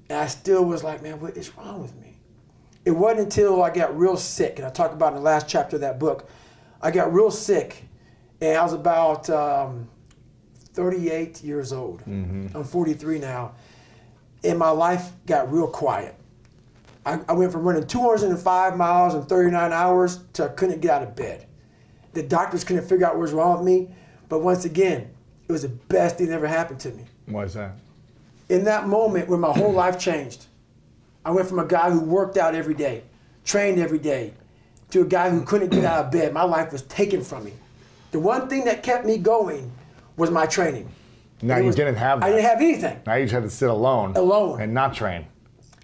And I still was like, man, what is wrong with me? It wasn't until I got real sick, and I talk about in the last chapter of that book, I got real sick, and I was about 38 years old. I'm 43 now. And my life got real quiet. I went from running 205 miles in 39 hours to I couldn't get out of bed. The doctors couldn't figure out what was wrong with me. But once again, it was the best thing that ever happened to me. Why is that? In that moment when my whole life changed, I went from a guy who worked out every day, trained every day, to a guy who couldn't get out of bed. My life was taken from me. The one thing that kept me going was my training. Now you didn't have that. I didn't have anything. Now you just had to sit alone. Alone. And not train.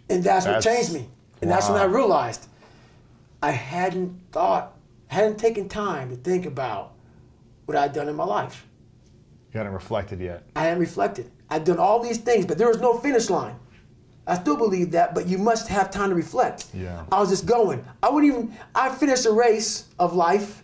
And that's what changed me. And that's when I realized I hadn't taken time to think about what I'd done in my life. You hadn't reflected yet. I hadn't reflected. I'd done all these things, but there was no finish line. I still believe that, but you must have time to reflect. Yeah. I was just going. I finished a race of life,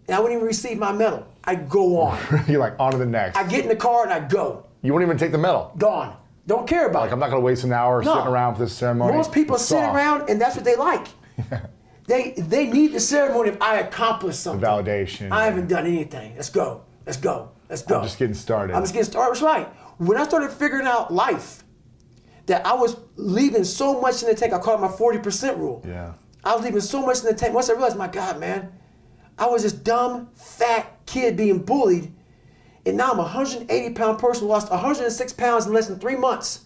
and I wouldn't even receive my medal. I'd go on. You're like, on to the next. I get in the car and I go. You wouldn't even take the medal. Gone. Don't care about it. I'm not going to waste an hour sitting around for this ceremony. Most people sit around, and that's what they like. They need the ceremony if I accomplished something. The validation. I haven't done anything. Let's go. Let's go. Let's go. I'm just getting started. I'm just getting started. That's right. When I started figuring out life, that I was leaving so much in the tank. I call it my 40% rule. Yeah. I was leaving so much in the tank. Once I realized, my God, man, I was this dumb, fat kid being bullied, and now I'm a 180-pound person who lost 106 pounds in less than 3 months.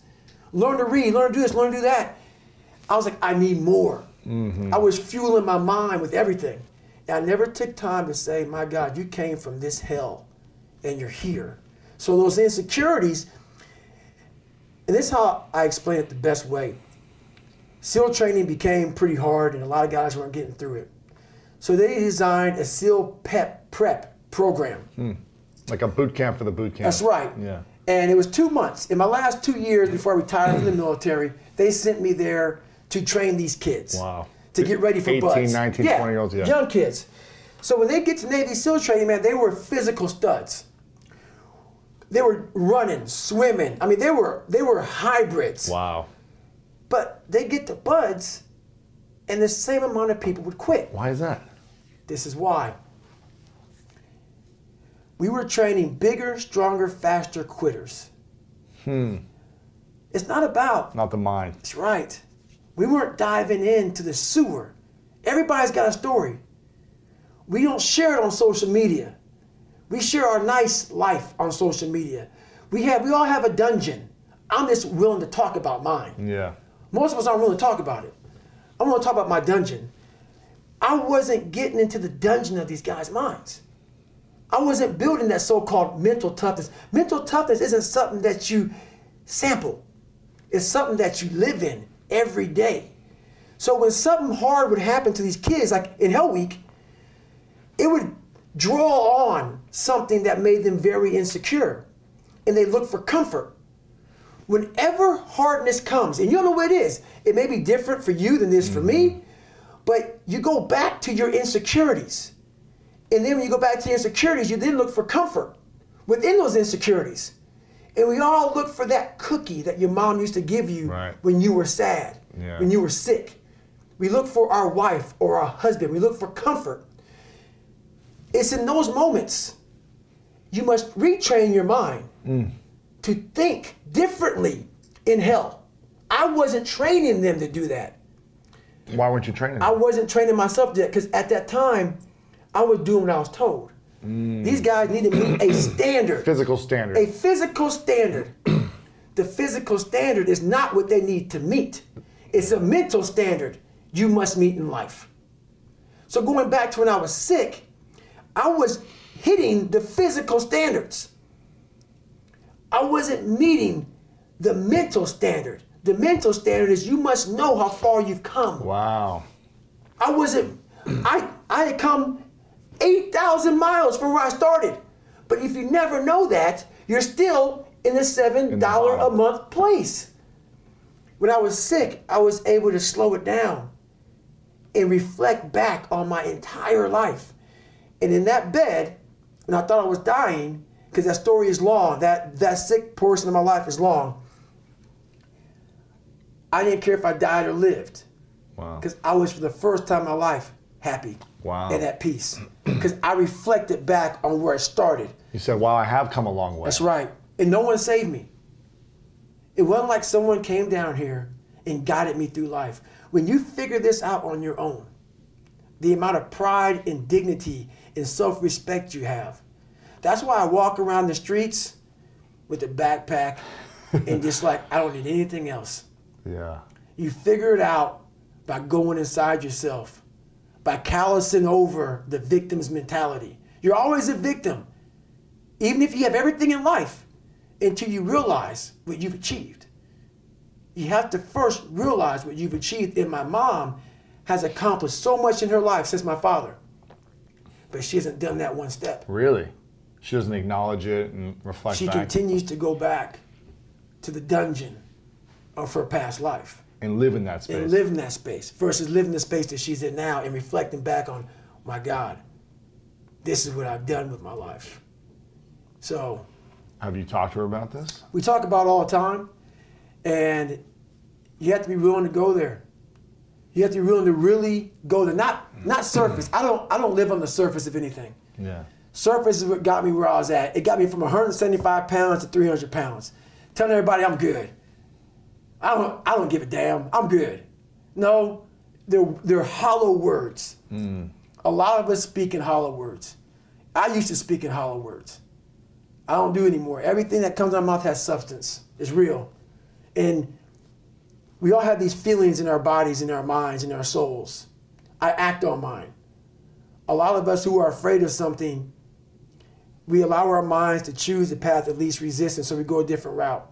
Learn to read, learn to do this, learn to do that. I was like, I need more. I was fueling my mind with everything. And I never took time to say, my God, you came from this hell, and you're here. So those insecurities, and this is how I explain it the best way. SEAL training became pretty hard, and a lot of guys weren't getting through it. So they designed a SEAL prep program. Like a boot camp for the boot camp. That's right. Yeah. And it was 2 months. In my last 2 years before I retired from the military, they sent me there to train these kids. Wow. To get ready for 18, buds. 19, 20-year-olds, yeah. Young kids. So when they get to Navy SEAL training, man, they were physical studs. They were running, swimming. I mean, they were hybrids. Wow. But they get to buds, and the same amount of people would quit. Why is that? This is why. We were training bigger, stronger, faster quitters. It's not about... Not the mind. That's right. We weren't diving into the sewer. Everybody's got a story. We don't share it on social media. We share our nice life on social media. We all have a dungeon. I'm just willing to talk about mine. Yeah. Most of us aren't willing to talk about it. I'm willing to talk about my dungeon. I wasn't getting into the dungeon of these guys' minds. I wasn't building that so-called mental toughness. Mental toughness isn't something that you sample. It's something that you live in every day. So when something hard would happen to these kids, like in Hell Week, it would draw on something that made them very insecure. And they look for comfort. Whenever hardness comes, and you don't know what it is, it may be different for you than it is for me, but you go back to your insecurities. And then when you go back to your insecurities, you then look for comfort within those insecurities. And we all look for that cookie that your mom used to give you when you were sad, when you were sick. We look for our wife or our husband. We look for comfort. It's in those moments you must retrain your mind to think differently in hell. I wasn't training them to do that. Why weren't you training them? I wasn't training myself yet because at that time, I was doing what I was told. These guys need to meet a standard. Physical standard. A physical standard. The physical standard is not what they need to meet. It's a mental standard you must meet in life. So going back to when I was sick, I was hitting the physical standards. I wasn't meeting the mental standard. The mental standard is you must know how far you've come. Wow. I had come 8,000 miles from where I started. But if you never know that, you're still in the $7 a month place. When I was sick, I was able to slow it down and reflect back on my entire life. And in that bed, when I thought I was dying, because that story is long, that sick portion of my life is long, I didn't care if I died or lived. Wow. Because I was, for the first time in my life, happy. Wow. and at peace. Because I reflected back on where I started. You said, wow, I have come a long way. That's right. And no one saved me. It wasn't like someone came down here and guided me through life. When you figure this out on your own, the amount of pride and dignity and self-respect you have. That's why I walk around the streets with a backpack and just like, I don't need anything else. Yeah. You figure it out by going inside yourself, by callousing over the victim's mentality. You're always a victim, even if you have everything in life, until you realize what you've achieved. You have to first realize what you've achieved. And my mom has accomplished so much in her life since my father, but she hasn't done that one step. Really? She doesn't acknowledge it and reflect She back? continues to go back to the dungeon of her past life. And live in that space. And live in that space versus living the space that she's in now and reflecting back on, my God, this is what I've done with my life. So. Have you talked to her about this? We talk about it all the time, and you have to be willing to go there. You have to be willing to really go there. Not surface. I don't live on the surface of anything. Yeah. Surface is what got me where I was at. It got me from 175 pounds to 300 pounds. Telling everybody I'm good. I don't give a damn. I'm good. No, they're hollow words. A lot of us speak in hollow words. I used to speak in hollow words. I don't do it anymore. Everything that comes out of my mouth has substance. It's real. And we all have these feelings in our bodies, in our minds, in our souls. I act on mine. A lot of us who are afraid of something, we allow our minds to choose the path of least resistance, so we go a different route.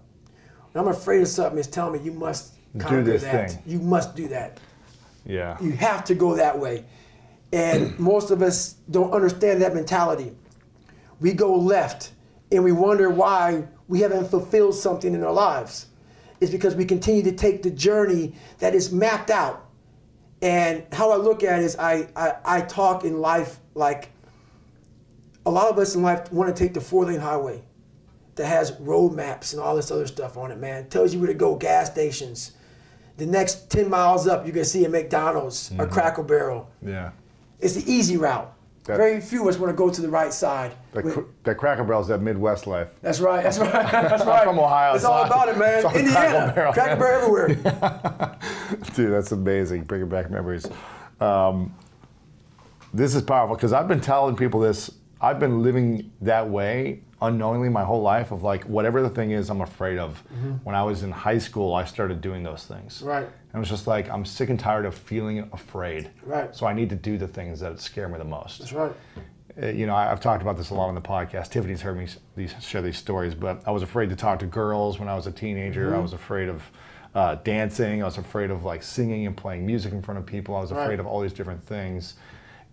When I'm afraid of something, it's telling me you must conquer do this that. thing. You must do that. Yeah. You have to go that way. And most of us don't understand that mentality. We go left and we wonder why we haven't fulfilled something in our lives. It's because we continue to take the journey that is mapped out. And how I look at it is I talk in life like a lot of us in life want to take the 4-lane highway that has road maps and all this other stuff on it, man. It tells you where to go, gas stations. The next 10 miles up, you're going to see a McDonald's or Cracker Barrel. Yeah. It's the easy route. Very few of us want to go to the right side. That Cracker Barrel's that Midwest life. That's right. That's right. That's right. I'm from Ohio. It's all about it, man. It's Indiana, Cracker Barrel everywhere. Dude, that's amazing. Bringing back memories. This is powerful because I've been telling people this. I've been living that way unknowingly my whole life of like whatever the thing is I'm afraid of. When I was in high school, I started doing those things. Right. And it was just like, I'm sick and tired of feeling afraid. Right. So I need to do the things that scare me the most. That's right. You know, I've talked about this a lot on the podcast. Tiffany's heard me share these stories, but I was afraid to talk to girls when I was a teenager. I was afraid of dancing. I was afraid of like singing and playing music in front of people. I was afraid of all these different things.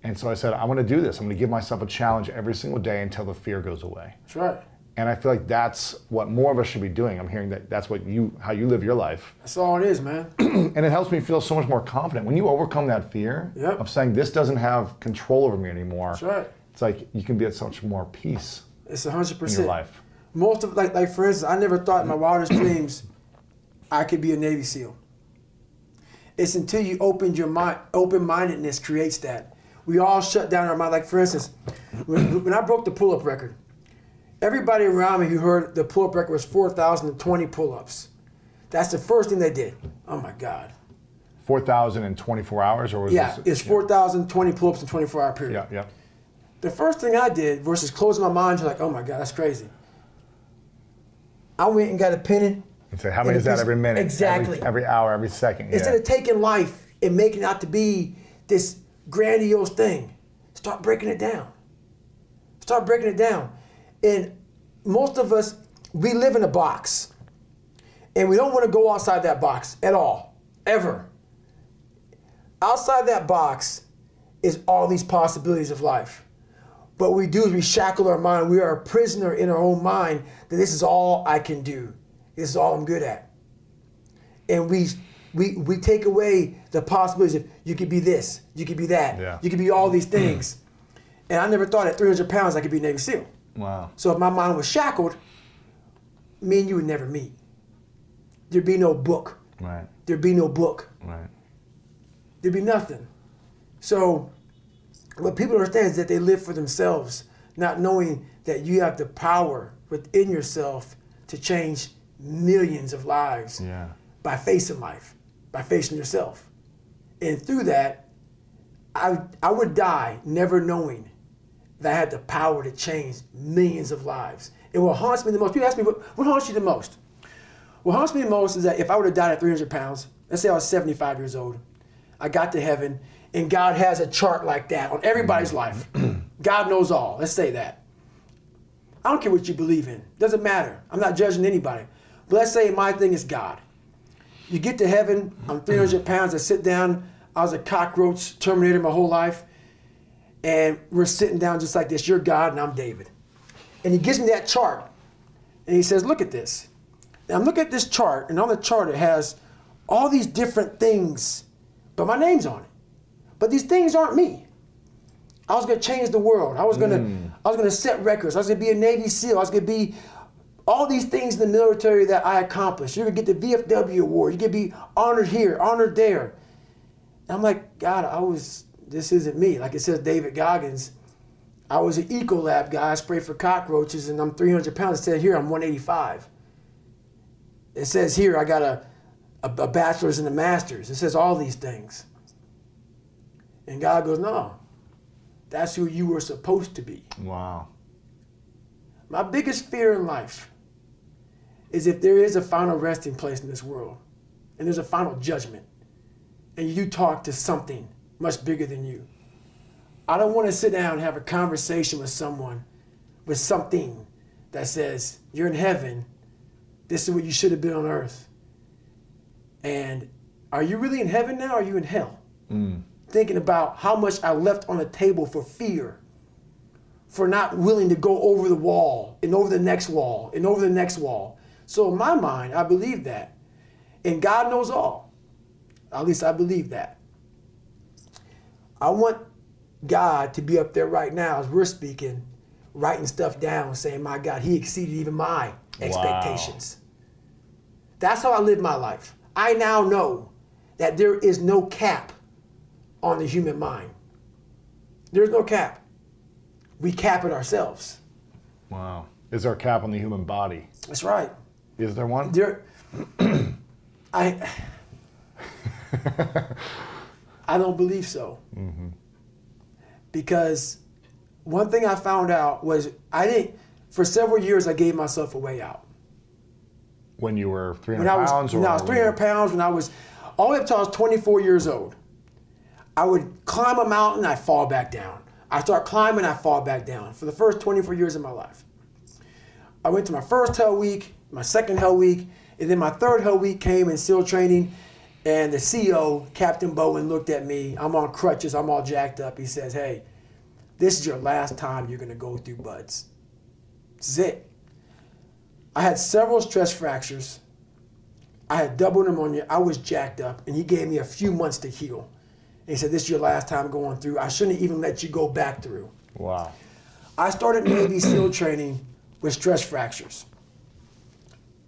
And so I said, I'm going to do this. I'm going to give myself a challenge every single day until the fear goes away. That's right. And I feel like that's what more of us should be doing. I'm hearing that that's what how you live your life. That's all it is, man. And it helps me feel so much more confident. When you overcome that fear of saying this doesn't have control over me anymore, That's right. it's like you can be at such more peace It's 100%. in your life. Most of, like for instance, I never thought in my wildest dreams I could be a Navy SEAL. It's until you open your mind, open-mindedness creates that. We all shut down our mind. Like for instance, when I broke the pull-up record, everybody around me who heard the pull-up record was 4,020 pull-ups. That's the first thing they did. Oh my God. 4,000 in 24 hours, or was this? It's 4,020 pull-ups in a 24-hour period. Yeah. The first thing I did versus closing my mind to like, oh my God, that's crazy. I went and got a pen And say, how many is that every minute? Exactly. Every hour, every second. Instead of taking life and making it out to be this grandiose thing, start breaking it down. Start breaking it down. And most of us, we live in a box. And we don't want to go outside that box at all, ever. Outside that box is all these possibilities of life. But what we do is we shackle our mind. We are a prisoner in our own mind that this is all I can do. This is all I'm good at. And we take away the possibilities of you could be this, you could be that, you could be all these things. And I never thought at 300 pounds I could be Navy SEAL. Wow. So if my mind was shackled, me and you would never meet. There'd be no book. Right. There'd be no book. Right. There'd be nothing. So What people don't understand is that they live for themselves, not knowing that you have the power within yourself to change millions of lives by facing life, by facing yourself. And through that, I would die never knowing that I had the power to change millions of lives. And what haunts me the most, people ask me, what haunts you the most? What haunts me the most is that if I would have died at 300 pounds, let's say I was 75 years old, I got to heaven, and God has a chart like that on everybody's life. God knows all, let's say that. I don't care what you believe in, doesn't matter. I'm not judging anybody. But let's say my thing is God. You get to heaven, I'm 300 pounds, I sit down, I was a cockroach Terminator my whole life, and we're sitting down just like this. You're God and I'm David. And he gives me that chart, and he says, look at this. Now I'm looking at this chart, and on the chart it has all these different things, but my name's on it. But these things aren't me. I was gonna change the world. I was gonna set records. I was gonna be a Navy SEAL. I was gonna be all these things in the military that I accomplished. You're gonna get the VFW award. You're gonna be honored here, honored there. And I'm like, God, this isn't me. Like it says David Goggins, I was an Ecolab guy. I sprayed for cockroaches, and I'm 300 pounds. It said here I'm 185. It says here I got a bachelor's and a master's. It says all these things. And God goes, no, that's who you were supposed to be. Wow. My biggest fear in life is if there is a final resting place in this world, and there's a final judgment, and you talk to something much bigger than you. I don't want to sit down and have a conversation with someone, with something that says, you're in heaven, this is what you should have been on earth. And are you really in heaven now, or are you in hell? Thinking about how much I left on the table for fear, for not willing to go over the wall, and over the next wall, and over the next wall. So in my mind, I believe that. And God knows all. At least I believe that. I want God to be up there right now as we're speaking, writing stuff down, saying, my God, he exceeded even my expectations. That's how I live my life. I now know that there is no cap on the human mind. There's no cap. We cap it ourselves. Wow. Is there a cap on the human body? That's right. Is there one? I don't believe so. Because one thing I found out was for several years I gave myself a way out. When you were 300 pounds? When I was 300 pounds, when I was, all the way up until I was 24 years old. I would climb a mountain, I'd fall back down. I start climbing, I fall back down for the first 24 years of my life. I went to my first Hell Week, my second Hell Week, and then my third Hell Week came in SEAL training, and the CEO, Captain Bowen, looked at me. I'm on crutches, I'm all jacked up. He says, hey, this is your last time you're gonna go through buds. This is it. I had several stress fractures. I had double pneumonia, I was jacked up, and he gave me a few months to heal. And he said, this is your last time going through. I shouldn't even let you go back through. Wow. I started Navy SEAL training with stress fractures.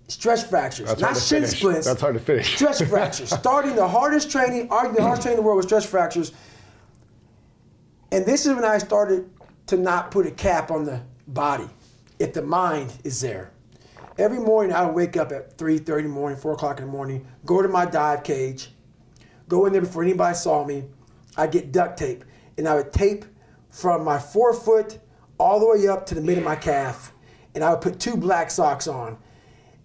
Stress fractures, That's not shin splints. That's hard to finish. Stress fractures. Starting the hardest training, arguably the hardest training in the world with stress fractures. And this is when I started to not put a cap on the body, if the mind is there. Every morning I would wake up at 3:30 in the morning, 4 o'clock in the morning, go to my dive cage, go in there before anybody saw me. I'd get duct tape, and I would tape from my forefoot all the way up to the mid of my calf, and I would put 2 black socks on.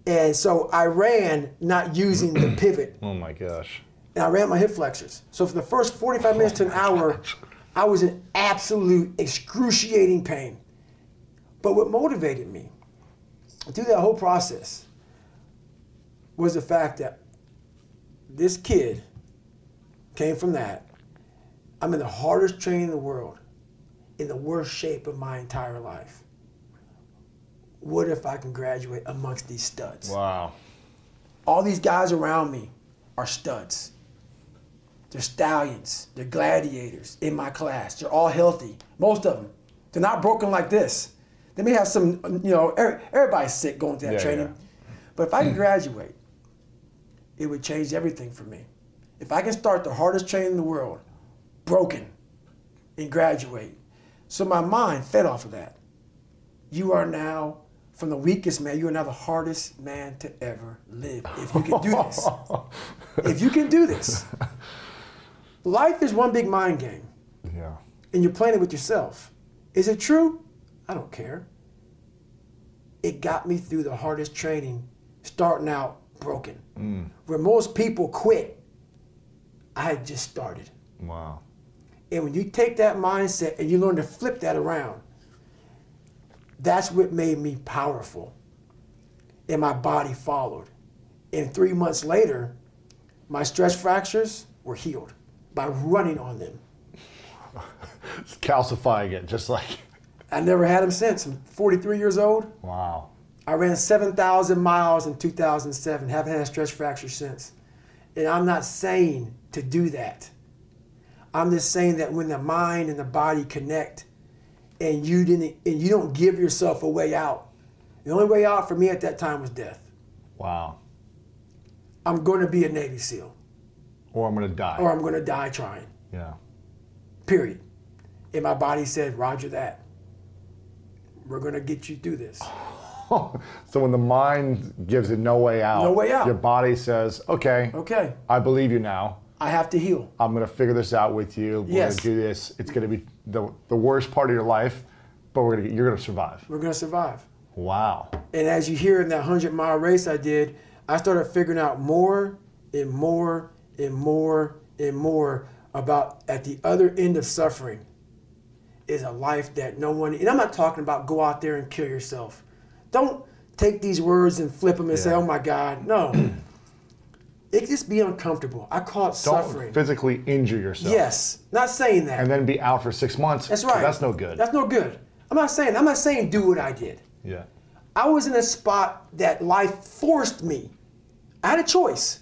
And so I ran not using the pivot. Oh my gosh. And I ran my hip flexors. So for the first 45 minutes to an hour, I was in absolute excruciating pain. But what motivated me through that whole process was the fact that this kid came from that. I'm in the hardest training in the world, in the worst shape of my entire life. What if I can graduate amongst these studs? Wow. All these guys around me are studs. They're stallions. They're gladiators in my class. They're all healthy. Most of them. They're not broken like this. They may have some, everybody's sick going through that training. Yeah. But if I can graduate, it would change everything for me. If I can start the hardest training in the world, broken, and graduate. So my mind fed off of that. You are now, from the weakest man, you are now the hardest man to ever live. If you can do this. If you can do this. Life is one big mind game. Yeah. And you're playing it with yourself. Is it true? I don't care. It got me through the hardest training, starting out broken. Where most people quit, I had just started. Wow. And when you take that mindset and you learn to flip that around, that's what made me powerful. And my body followed. And 3 months later, my stress fractures were healed by running on them. It's calcifying it, just like. I never had them since. I'm 43 years old. Wow. I ran 7,000 miles in 2007. Haven't had a stress fracture since. And I'm not saying to do that. I'm just saying that when the mind and the body connect, and you don't give yourself a way out. The only way out for me at that time was death. Wow. I'm going to be a Navy SEAL. Or I'm going to die. Or I'm going to die trying. Yeah. Period. And my body said, Roger that. We're going to get you through this. So when the mind gives it no way out, your body says, okay, I believe you now. I have to heal. I'm going to figure this out with you. We're going to do this. It's going to be the worst part of your life, but you're going to survive. We're going to survive. Wow. And as you hear in that 100-mile race I did, I started figuring out more and more and more and more about at the other end of suffering is a life that no one, and I'm not talking about go out there and kill yourself. Don't take these words and flip them and say, oh my God. No. It can just be uncomfortable. I call it suffering. Don't physically injure yourself. Yes. Not saying that. And then be out for 6 months. That's right. That's no good. That's no good. I'm not saying do what I did. Yeah. I was in a spot that life forced me. I had a choice.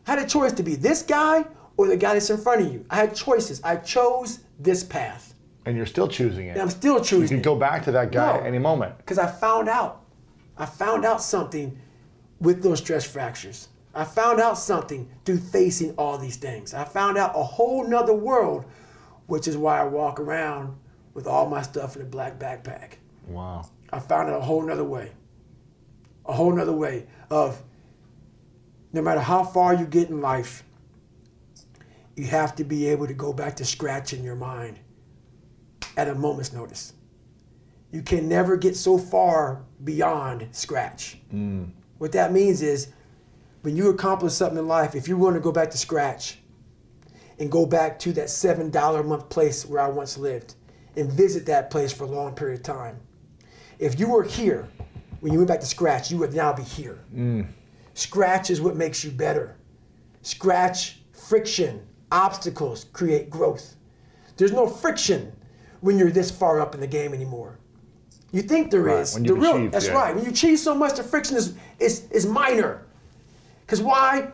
I had a choice to be this guy or the guy that's in front of you. I had choices. I chose this path. And you're still choosing it. And I'm still choosing it. You can go back to that guy at any moment. Because I found out something with those stress fractures. I found out something through facing all these things. I found out a whole nother world, which is why I walk around with all my stuff in a black backpack. Wow. I found out a whole nother way. A whole nother way of no matter how far you get in life, you have to be able to go back to scratch in your mind at a moment's notice. You can never get so far beyond scratch. What that means is when you accomplish something in life, if you want to go back to scratch and go back to that $7 a month place where I once lived and visit that place for a long period of time, if you were here when you went back to scratch, you would now be here. Scratch is what makes you better. Scratch, friction, obstacles create growth. There's no friction when you're this far up in the game anymore. You think there is. When you achieve, that's right. When you achieve so much, the friction is minor. Because why?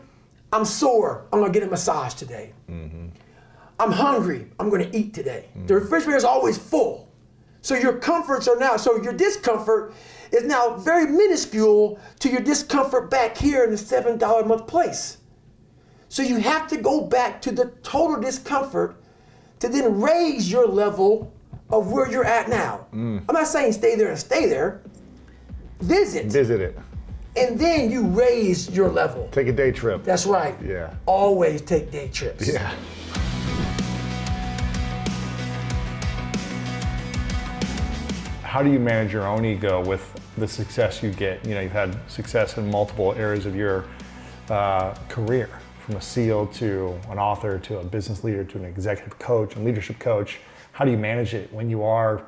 I'm sore. I'm going to get a massage today. I'm hungry. I'm going to eat today. The refrigerator is always full. So your comforts are now, so your discomfort is now very minuscule to your discomfort back here in the $7 a month place. So you have to go back to the total discomfort to then raise your level of where you're at now. I'm not saying stay there and stay there. Visit. Visit it. And then you raise your level. Take a day trip. That's right. Yeah. Always take day trips. Yeah. How do you manage your own ego with the success you get? You know, you've had success in multiple areas of your career, from a SEAL to an author to a business leader to an executive coach and leadership coach. How do you manage it when you are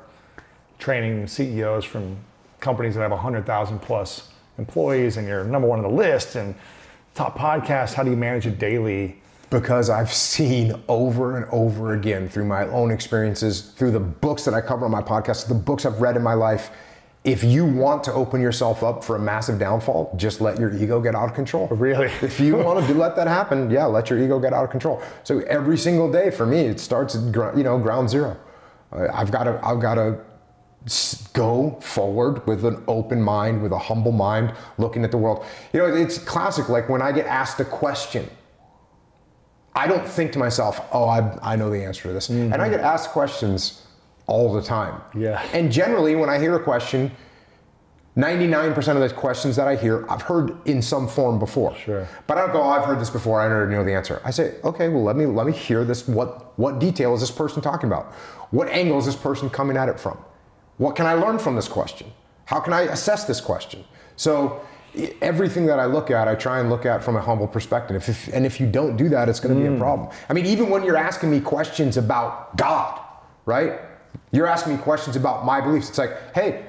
training CEOs from companies that have 100,000 plus employees and you're number one on the list and top podcasts? How do you manage it daily? Because I've seen over and over again through my own experiences, through the books that I cover on my podcast, the books I've read in my life, if you want to open yourself up for a massive downfall, just let your ego get out of control. Really? If you want to let that happen, yeah, let your ego get out of control. So every single day for me, it starts at ground zero. I've got to go forward with an open mind, with a humble mind, looking at the world. You know, it's classic. Like when I get asked a question, I don't think to myself, oh, I know the answer to this. And I get asked questions all the time. Yeah. And generally, when I hear a question, 99% of the questions that I hear, I've heard in some form before. Sure. But I don't go, oh, I've heard this before, I already know the answer. I say, okay, well, let me hear this. What detail is this person talking about? What angle is this person coming at it from? What can I learn from this question? How can I assess this question? So everything that I look at, I try and look at from a humble perspective. And if you don't do that, it's going to be a problem. I mean, even when you're asking me questions about God, right? You're asking me questions about my beliefs. It's like, hey,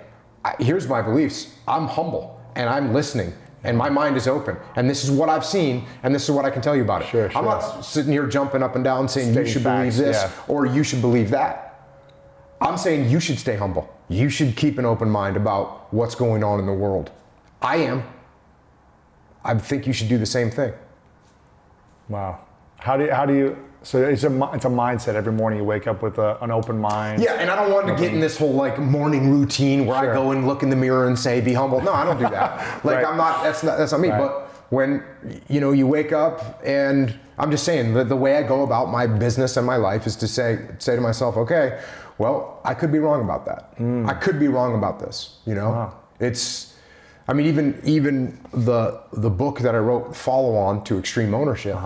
here's my beliefs. I'm humble and I'm listening and my mind is open and this is what I've seen and this is what I can tell you about it. Sure. I'm not sitting here jumping up and down saying you should believe this or you should believe that. I'm saying you should stay humble. You should keep an open mind about what's going on in the world. I am. I think you should do the same thing. Wow. How do you so it's a mindset every morning you wake up with an open mind. Yeah, and I don't want to get in this whole like morning routine where I go and look in the mirror and say be humble. No, I don't do that. Like Right. I'm not that's not me. Right. But when you wake up, and I'm just saying the way I go about my business and my life is to say to myself, okay, well, I could be wrong about that. I could be wrong about this. Wow. I mean, even the book that I wrote, follow on to Extreme Ownership.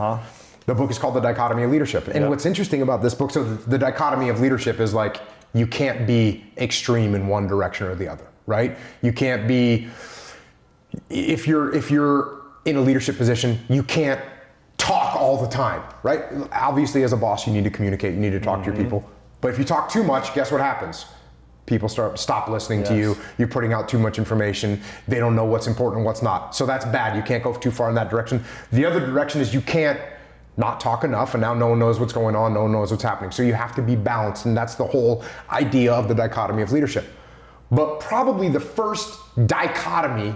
The book is called The Dichotomy of Leadership. And what's interesting about this book, so the dichotomy of leadership is like, you can't be extreme in one direction or the other, right? You can't be, if you're in a leadership position, you can't talk all the time, right? Obviously, as a boss, you need to communicate, you need to talk to your people. But if you talk too much, guess what happens? People stop listening to you. You're putting out too much information. They don't know what's important and what's not. So that's bad. You can't go too far in that direction. The other direction is you can't not talk enough, and now no one knows what's going on, no one knows what's happening. So you have to be balanced, and that's the whole idea of the dichotomy of leadership. But probably the first dichotomy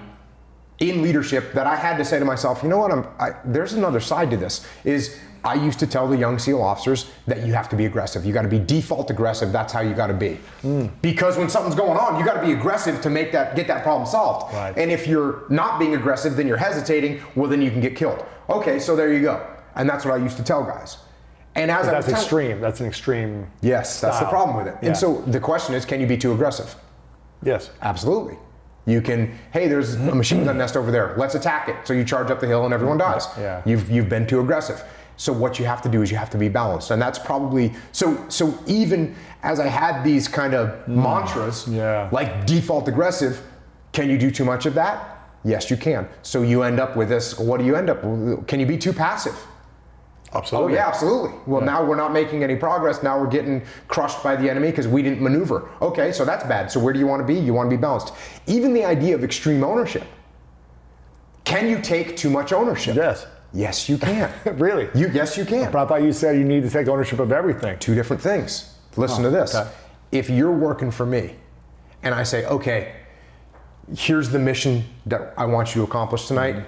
in leadership that I had to say to myself, you know what, there's another side to this, is I used to tell the young SEAL officers that you have to be aggressive. You got to be default aggressive. That's how you got to be. Because when something's going on, you got to be aggressive to get that problem solved. Right. And if you're not being aggressive, then you're hesitating, well, then you can get killed. Okay, so there you go. And that's what I used to tell guys. And as that's extreme. That's an extreme. Yes, that's the problem with it. Yeah. And so the question is, can you be too aggressive? Yes. Absolutely. You can, hey, there's a machine gun nest over there. Let's attack it. So you charge up the hill and everyone dies. Yeah. You've been too aggressive. So what you have to do is you have to be balanced. And that's probably, so even as I had these kind of mantras, like default aggressive, can you do too much of that? Yes, you can. So you end up with this, what do you end up with? Can you be too passive? Absolutely. Oh yeah, absolutely. Well, now we're not making any progress. Now we're getting crushed by the enemy because we didn't maneuver. Okay, so that's bad. So where do you want to be? You want to be balanced. Even the idea of extreme ownership. Can you take too much ownership? Yes. Yes, you can. Really? Yes, you can. But I thought you said you need to take ownership of everything. Two different things. Listen to this. Okay. If you're working for me and I say, okay, here's the mission that I want you to accomplish tonight.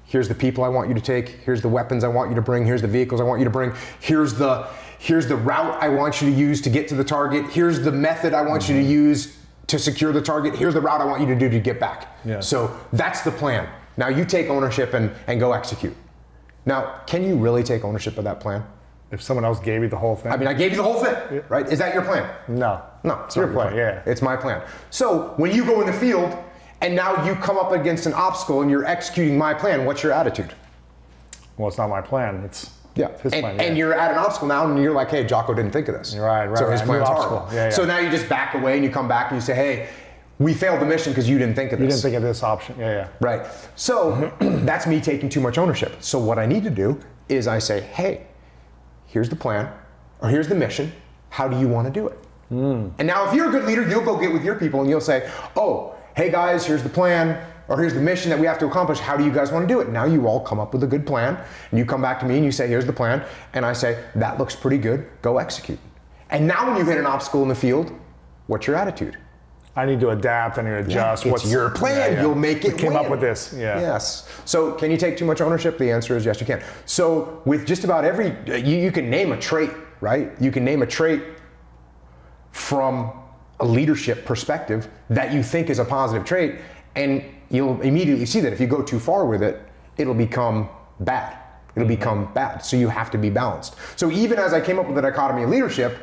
Here's the people I want you to take. Here's the weapons I want you to bring. Here's the vehicles I want you to bring. Here's the route I want you to use to get to the target. Here's the method I want you to use to secure the target. Here's the route I want you to do to get back. Yeah. So that's the plan. Now you take ownership and go execute. Now, can you really take ownership of that plan? If someone else gave you the whole thing? I mean, I gave you the whole thing, right? Is that your plan? No. No, It's your plan, yeah. It's my plan. So when you go in the field and now you come up against an obstacle and you're executing my plan, what's your attitude? Well, it's not my plan. It's his plan. And you're at an obstacle now and you're like, hey, Jocko didn't think of this. Right. So his plan's obstacle. horrible. Yeah. So now you just back away and you come back and you say, hey, we failed the mission because you didn't think of this. You didn't think of this option. Yeah. Right. So that's me taking too much ownership. So what I need to do is I say, hey, here's the plan, or here's the mission. How do you want to do it? And now if you're a good leader, you'll go get with your people and you'll say, oh, hey guys, here's the plan, or here's the mission that we have to accomplish. How do you guys want to do it? Now you all come up with a good plan, and you come back to me and you say, here's the plan. And I say, that looks pretty good, go execute. And now when you hit an obstacle in the field, what's your attitude? I need to adapt, I need to adjust. It's your plan, you'll make it We came win. up with this, Yes. So can you take too much ownership? The answer is yes, you can. So with just about every, you can name a trait, right? You can name a trait from a leadership perspective that you think is a positive trait, and you'll immediately see that if you go too far with it, it'll become bad. It'll become bad. So you have to be balanced. So even as I came up with the dichotomy of leadership,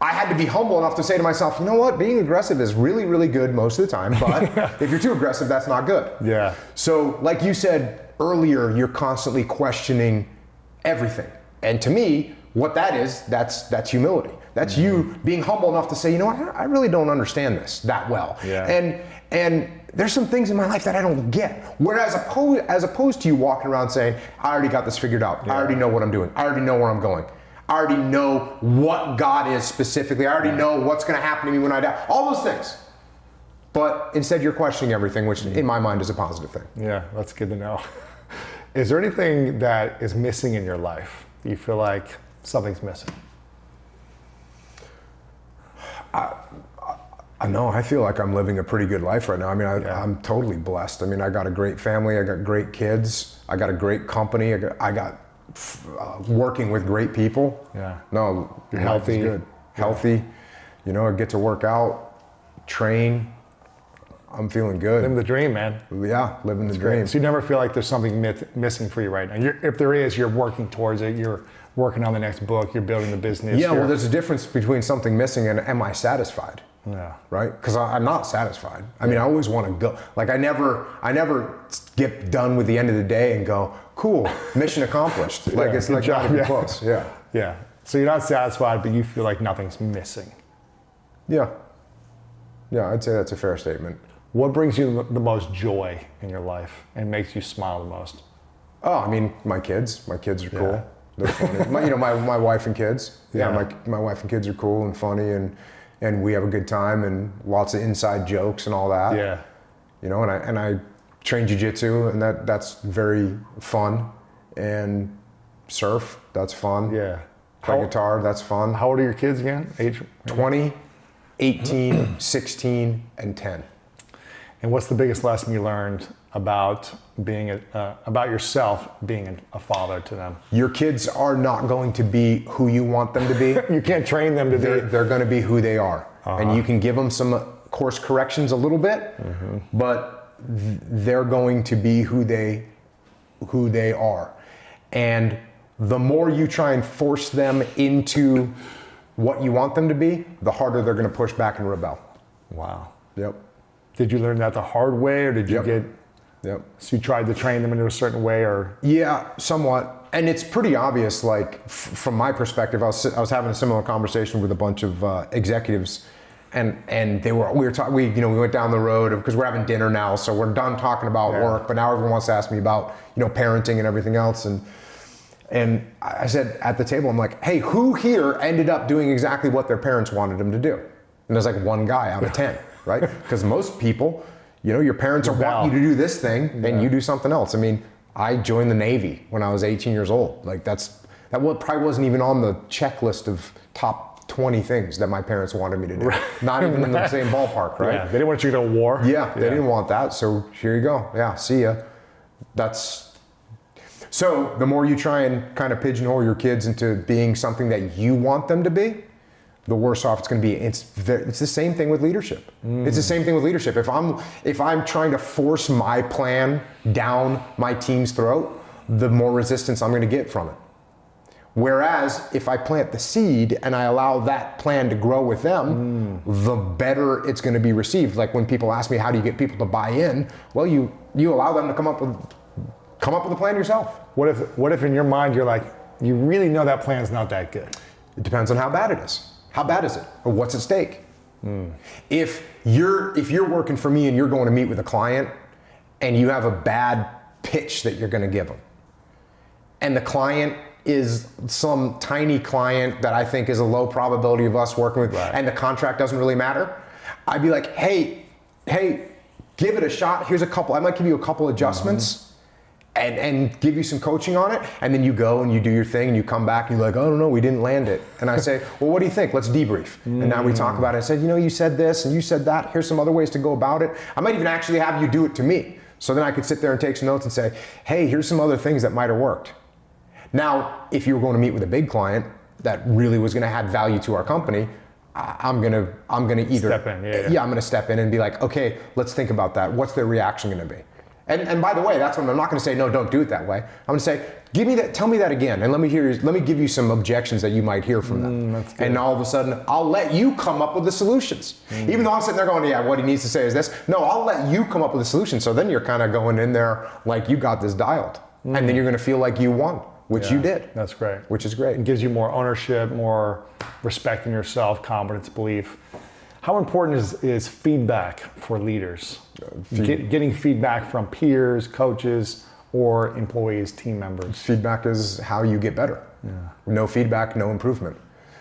I had to be humble enough to say to myself, you know what, being aggressive is really, really good most of the time, but if you're too aggressive, that's not good. Yeah. So like you said earlier, you're constantly questioning everything. And to me, what that is, that's humility. That's you being humble enough to say, you know what, I really don't understand this that well. Yeah. And there's some things in my life that I don't get. Whereas as opposed to you walking around saying, I already got this figured out. Yeah. I already know what I'm doing. I already know where I'm going. I already know what God is specifically. I already know what's going to happen to me when I die. All those things. But instead you're questioning everything, which in my mind is a positive thing. Yeah, that's good to know. Is there anything that is missing in your life? You feel like something's missing? I know, I feel like I'm living a pretty good life right now. I mean, I'm totally blessed. I mean, I got a great family. I got great kids. I got a great company. I got working with great people. Yeah. No, you're healthy. Good. Yeah. Healthy. You know, I get to work out, train. I'm feeling good. Living the dream, man. Yeah, living the dream. So you never feel like there's something missing for you right now. If there is, you're working towards it. You're working on the next book. You're building the business. Yeah, well, there's a difference between something missing and am I satisfied? Yeah. Right? Because I'm not satisfied. I mean, I always want to go. Like I never get done with the end of the day and go, cool, mission accomplished. Like it's like job, yeah. Close. Yeah. Yeah. So you're not satisfied, but you feel like nothing's missing. Yeah. Yeah, I'd say that's a fair statement. What brings you the most joy in your life and makes you smile the most? Oh, I mean, my kids. My kids are cool. They're funny. my wife and kids. Yeah, my wife and kids are cool and funny, and we have a good time and lots of inside jokes and all that. Yeah. You know, and I train jiu-jitsu, and that's very fun. And surf, that's fun. Yeah. Play guitar, that's fun. How old are your kids again? Age? 20, 18, 16, and 10. And what's the biggest lesson you learned about being about yourself being a father to them? Your kids are not going to be who you want them to be. You can't train them to be. They're going to be who they are. And you can give them some course corrections a little bit, but they're going to be who they are. And the more you try and force them into what you want them to be, the harder they're going to push back and rebel. Wow. Yep. Did you learn that the hard way, or did you get? Yep. So you tried to train them in a certain way, or? Yeah, somewhat. And it's pretty obvious. Like from my perspective, I was having a similar conversation with a bunch of executives, and we went down the road because we're having dinner now, so we're done talking about work. But now everyone wants to ask me about parenting and everything else, and I said at the table, I'm like, hey, who here ended up doing exactly what their parents wanted them to do? And there's like one guy out of 10. Right? Because most people, your parents are wanting you to do this thing and you do something else. I mean, I joined the Navy when I was 18 years old. Like that probably wasn't even on the checklist of top 20 things that my parents wanted me to do. Right. Not even in the same ballpark, right? Yeah, they didn't want you to go to war. Yeah, they didn't want that. So here you go. Yeah, see ya. So the more you try and kind of pigeonhole your kids into being something that you want them to be, the worse off it's going to be. It's the same thing with leadership. It's the same thing with leadership. If I'm trying to force my plan down my team's throat, the more resistance I'm going to get from it. Whereas if I plant the seed and I allow that plan to grow with them, the better it's going to be received. Like when people ask me, how do you get people to buy in? Well, you allow them to come up with a plan yourself. What if in your mind you're like, you really know that plan's not that good? It depends on how bad it is. How bad is it? Or what's at stake? If you're working for me and you're going to meet with a client and you have a bad pitch that you're going to give them, and the client is some tiny client that I think is a low probability of us working with, and the contract doesn't really matter, I'd be like, hey, give it a shot. I might give you a couple adjustments. And give you some coaching on it, and then you go and you do your thing and you come back and you're like, oh no, we didn't land it. And I say, well, what do you think? Let's debrief. And now we talk about it. I said, you said this and you said that. Here's some other ways to go about it. I might even actually have you do it to me. So then I could sit there and take some notes and say, hey, here's some other things that might have worked. Now, if you were going to meet with a big client that really was going to add value to our company, I'm gonna either step in, I'm gonna step in and be like, okay, let's think about that. What's their reaction going to be? And by the way, that's when I'm not going to say, no, don't do it that way. I'm going to say, give me that, tell me that again, and let me give you some objections that you might hear from them. And all of a sudden, I'll let you come up with the solutions. Even though I'm sitting there going, yeah, what he needs to say is this. No, I'll let you come up with a solution. So then you're kind of going in there like you got this dialed. And then you're going to feel like you won, which you did. That's great. Which is great. It gives you more ownership, more respect in yourself, confidence, belief. How important is feedback for leaders? Getting feedback from peers, coaches, or employees, team members. Feedback is how you get better. Yeah. No feedback, no improvement.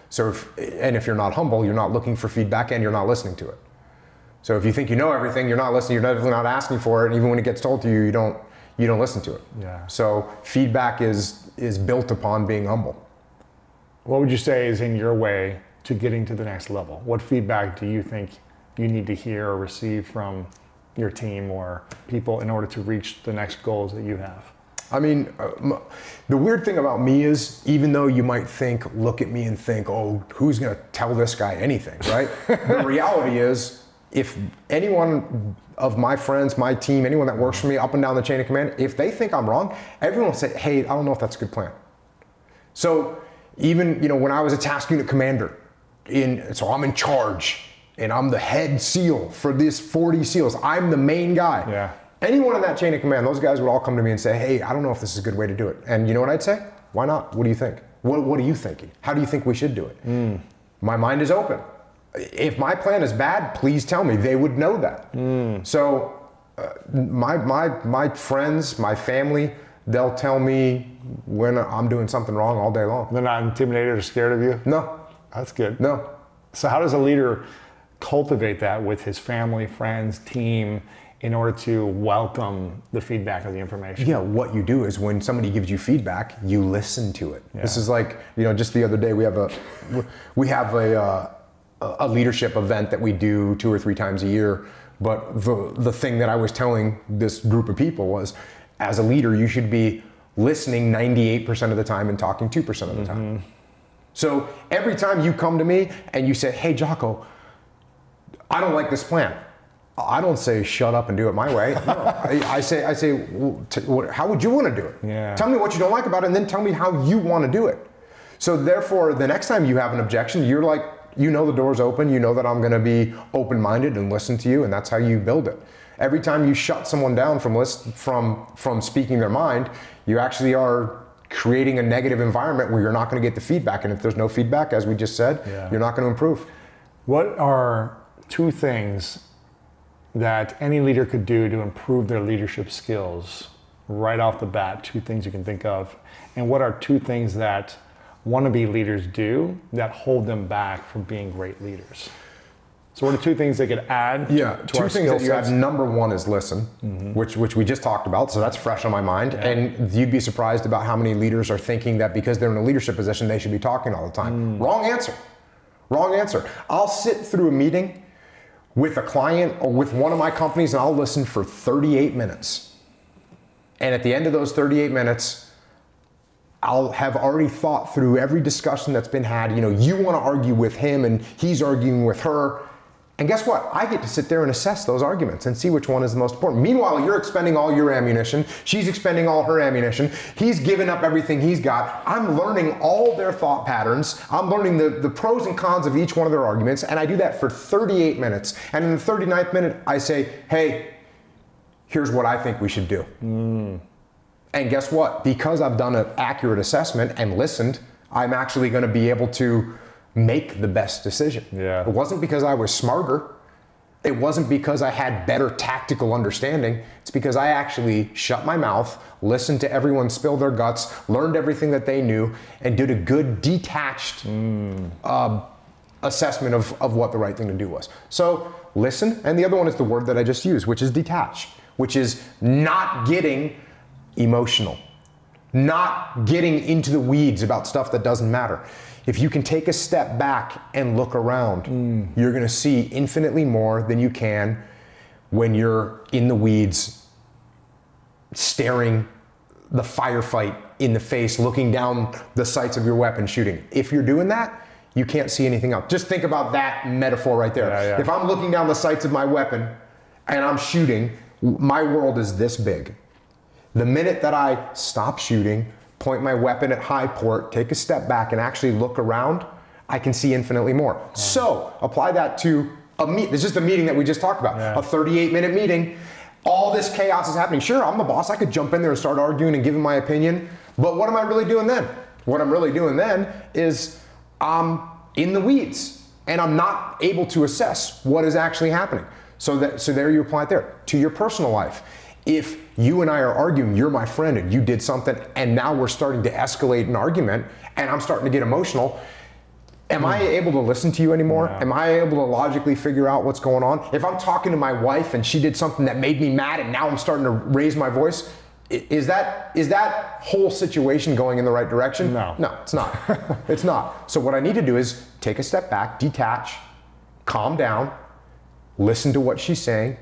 So if you're not humble, you're not looking for feedback and you're not listening to it. So if you think you know everything, you're not listening, you're definitely not asking for it, and even when it gets told to you, you don't listen to it. Yeah. So feedback is built upon being humble. What would you say is in your way to getting to the next level? What feedback do you think you need to hear or receive from your team or people in order to reach the next goals that you have? I mean, the weird thing about me is, even though you might look at me and think, oh, who's going to tell this guy anything, right? The reality is, if anyone of my friends, my team, anyone that works for me up and down the chain of command, if they think I'm wrong, everyone will say, hey, I don't know if that's a good plan. So even, when I was a task unit commander, so I'm in charge, and I'm the head SEAL for this 40 SEALs. I'm the main guy. Yeah. Anyone in that chain of command, those guys would all come to me and say, hey, I don't know if this is a good way to do it. And you know what I'd say? Why not? What do you think? What are you thinking? How do you think we should do it? My mind is open. If my plan is bad, please tell me. They would know that. So my friends, my family, they'll tell me when I'm doing something wrong all day long. They're not intimidated or scared of you? No. That's good. No. So how does a leader cultivate that with his family, friends, team, in order to welcome the feedback of the information? Yeah, what you do is when somebody gives you feedback, you listen to it. Yeah. This is like, just the other day we have a leadership event that we do 2 or 3 times a year. But the thing that I was telling this group of people was, as a leader, you should be listening 98% of the time and talking 2% of the time. So every time you come to me and you say, hey, Jocko, I don't like this plan. I don't say, shut up and do it my way. No, I say, well, how would you want to do it? Yeah. Tell me what you don't like about it, and then tell me how you want to do it. So therefore, the next time you have an objection, you're like, the door's open, you know that I'm going to be open-minded and listen to you, and that's how you build it. Every time you shut someone down from speaking their mind, you actually are creating a negative environment where you're not going to get the feedback. And if there's no feedback, as we just said, you're not going to improve. What are 2 things that any leader could do to improve their leadership skills right off the bat? 2 things you can think of. And what are 2 things that wannabe leaders do that hold them back from being great leaders? So what are 2 things they could add to our skill sets? 2 things that you add. Number 1 is listen, which we just talked about, so that's fresh on my mind. Yeah. And you'd be surprised about how many leaders are thinking that because they're in a leadership position, they should be talking all the time. Wrong answer. Wrong answer. I'll sit through a meeting with a client or with one of my companies and I'll listen for 38 minutes. And at the end of those 38 minutes, I'll have already thought through every discussion that's been had. You want to argue with him and he's arguing with her. And guess what? I get to sit there and assess those arguments and see which one is the most important. Meanwhile, you're expending all your ammunition. She's expending all her ammunition. He's giving up everything he's got. I'm learning all their thought patterns. I'm learning the pros and cons of each one of their arguments. And I do that for 38 minutes. And in the 39th minute, I say, hey, here's what I think we should do. And guess what? Because I've done an accurate assessment and listened, I'm actually going to be able to make the best decision. Yeah. It wasn't because I was smarter. It wasn't because I had better tactical understanding. It's because I actually shut my mouth, listened to everyone spill their guts, learned everything that they knew, and did a good detached assessment of what the right thing to do was. So listen, and the other one is the word that I just used, which is detach, which is not getting emotional, not getting into the weeds about stuff that doesn't matter. If you can take a step back and look around, you're going to see infinitely more than you can when you're in the weeds, staring the firefight in the face, looking down the sights of your weapon, shooting. If you're doing that, you can't see anything else. Just think about that metaphor right there. Yeah. If I'm looking down the sights of my weapon and I'm shooting, My world is this big. The minute that I stop shooting, point my weapon at high port, take a step back and actually look around, I can see infinitely more. So apply that to this is the meeting that we just talked about, a 38-minute meeting. All this chaos is happening. Sure, I'm the boss. I could jump in there and start arguing and giving my opinion. But what am I really doing then? What I'm really doing then is I'm in the weeds and I'm not able to assess what is actually happening. So there you apply it there. To your personal life. If you and I are arguing, you're my friend and you did something and now we're starting to escalate an argument and I'm starting to get emotional, am I able to listen to you anymore? Am I able to logically figure out what's going on? If I'm talking to my wife and she did something that made me mad and now I'm starting to raise my voice, is that whole situation going in the right direction? No. No, it's not. It's not. So what I need to do is take a step back, detach, calm down, listen to what she's saying,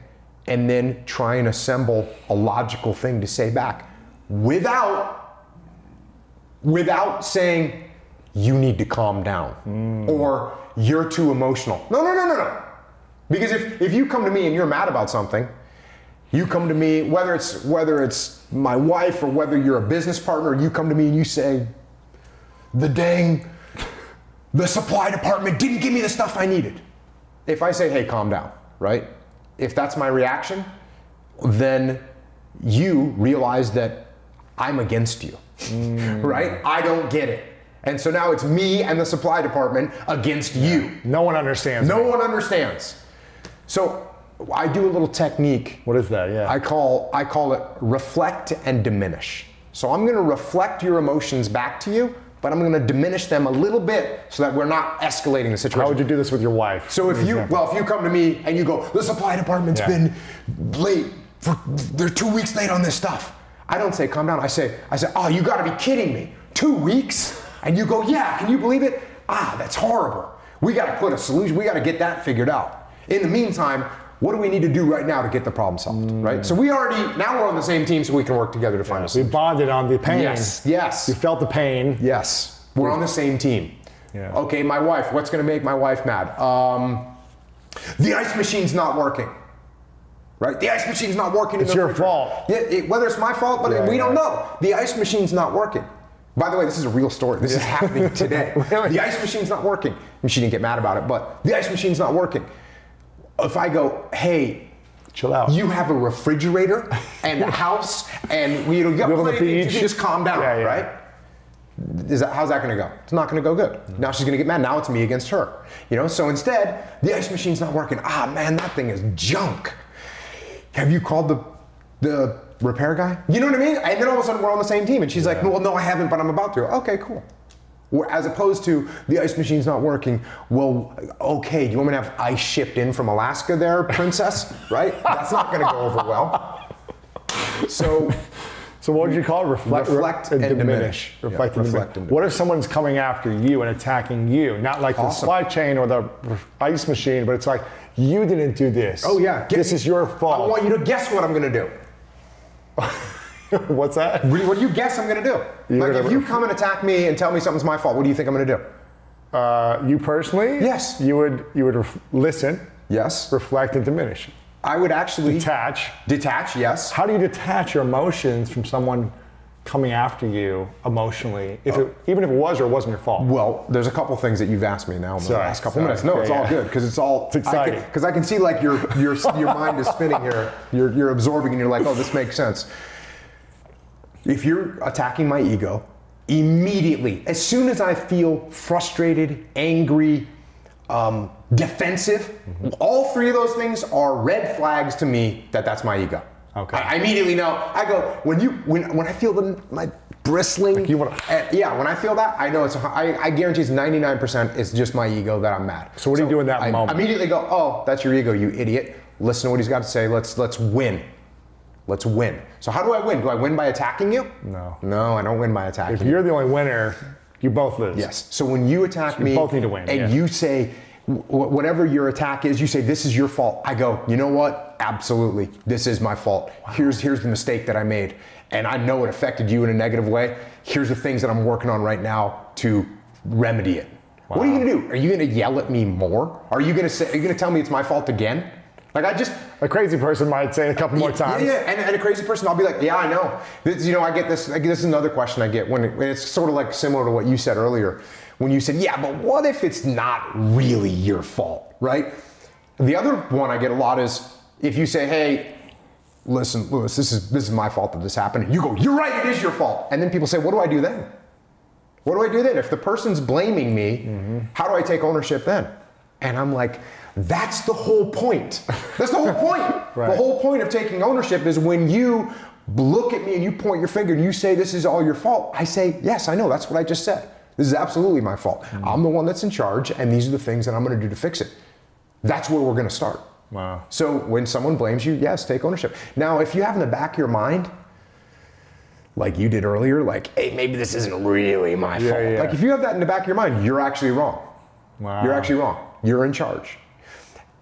and then try and assemble a logical thing to say back without saying, you need to calm down or you're too emotional. No. Because if you come to me and you're mad about something, you come to me, whether it's my wife or whether you're a business partner, you come to me and you say, the supply department didn't give me the stuff I needed. If I say, hey, calm down, right? If that's my reaction, then you realize that I'm against you, right? I don't get it. And so now it's me and the supply department against you. No one understands. No one understands. So I do a little technique. What is that? Yeah. I call it reflect and diminish. So I'm going to reflect your emotions back to you, but I'm going to diminish them a little bit so that we're not escalating the situation. How would you do this with your wife? So if you come to me and you go, the supply department's been late, they're 2 weeks late on this stuff. I don't say calm down. I say, oh, you got to be kidding me. 2 weeks? And you go, yeah, can you believe it? That's horrible. We got to put a solution. We got to get that figured out. In the meantime, what do we need to do right now to get the problem solved, right? So now we're on the same team so we can work together to find a solution. We bonded on the pain. Yes. You felt the pain. Yes. We're on the same team. Yeah. Okay, my wife, what's going to make my wife mad? The ice machine's not working. Right? The ice machine's not working. It's your fault. Yeah, whether it's my fault, but we don't know. The ice machine's not working. By the way, this is a real story. This is happening today. Really? The ice machine's not working. And she didn't get mad about it, but the ice machine's not working. If I go, hey, chill out. You have a refrigerator and a house, and you got plenty of things. You just calm down, right? How's that going to go? It's not going to go good. Now she's going to get mad. Now it's me against her. So instead, the ice machine's not working. Man, that thing is junk. Have you called the repair guy? You know what I mean? And then all of a sudden we're on the same team, and she's like, well, no, I haven't, but I'm about to. Okay, cool. As opposed to the ice machine's not working. Well, okay, do you want me to have ice shipped in from Alaska there, princess? Right? That's not going to go over well. So what would you call it? Reflect and diminish. Reflect and diminish. What if someone's coming after you and attacking you? Not like the supply chain or the ice machine, but it's like, you didn't do this. Oh yeah. This is your fault. I want you to guess what I'm going to do. What's that? What do you guess I'm going to do? Like if you come and attack me and tell me something's my fault, what do you think I'm going to do? You personally? Yes. You would listen. Yes. Reflect and diminish. I would actually detach. Detach, yes. How do you detach your emotions from someone coming after you emotionally, even if it was or wasn't your fault? Well, there's a couple things that you've asked me now in the last couple minutes. No, it's all good because it's exciting. Because I can see like your mind is spinning here. You're absorbing and you're like, oh, this makes sense. If you're attacking my ego, immediately, as soon as I feel frustrated, angry, defensive, all three of those things are red flags to me that's my ego. Okay. I immediately know. I go when I feel my bristling. Like when I feel that, I know I guarantee it's 99%. It's just my ego that I'm mad. So what do you do in that moment? I immediately go, oh, that's your ego, you idiot. Listen to what he's got to say. Let's win. Let's win. So how do I win? Do I win by attacking you? No. No, I don't win by attacking. If you're the only winner, you both lose. Yes. So when you attack me, you both need to win. And you say, whatever your attack is, you say, this is your fault. I go, you know what? Absolutely. This is my fault. Wow. Here's the mistake that I made. And I know it affected you in a negative way. Here's the things that I'm working on right now to remedy it. Wow. What are you going to do? Are you going to yell at me more? Are you going to tell me it's my fault again? Like a crazy person might say it a couple more times. Yeah, and a crazy person, I'll be like, yeah, I know. This, I get this. This is another question I get when it's sort of like similar to what you said earlier, when you said, yeah, but what if it's not really your fault, right? The other one I get a lot is if you say, hey, listen, Lewis, this is my fault that this happened. And you go, you're right, it is your fault. And then people say, what do I do then? What do I do then? If the person's blaming me, how do I take ownership then? And I'm like, that's the whole point. That's the whole point. Right. The whole point of taking ownership is when you look at me and you point your finger and you say this is all your fault, I say, yes, I know, that's what I just said. This is absolutely my fault. I'm the one that's in charge, and these are the things that I'm gonna do to fix it. That's where we're gonna start. Wow. So when someone blames you, yes, take ownership. Now, if you have in the back of your mind, like you did earlier, like, hey, maybe this isn't really my fault. Yeah. Like if you have that in the back of your mind, you're actually wrong. Wow. You're actually wrong. You're in charge.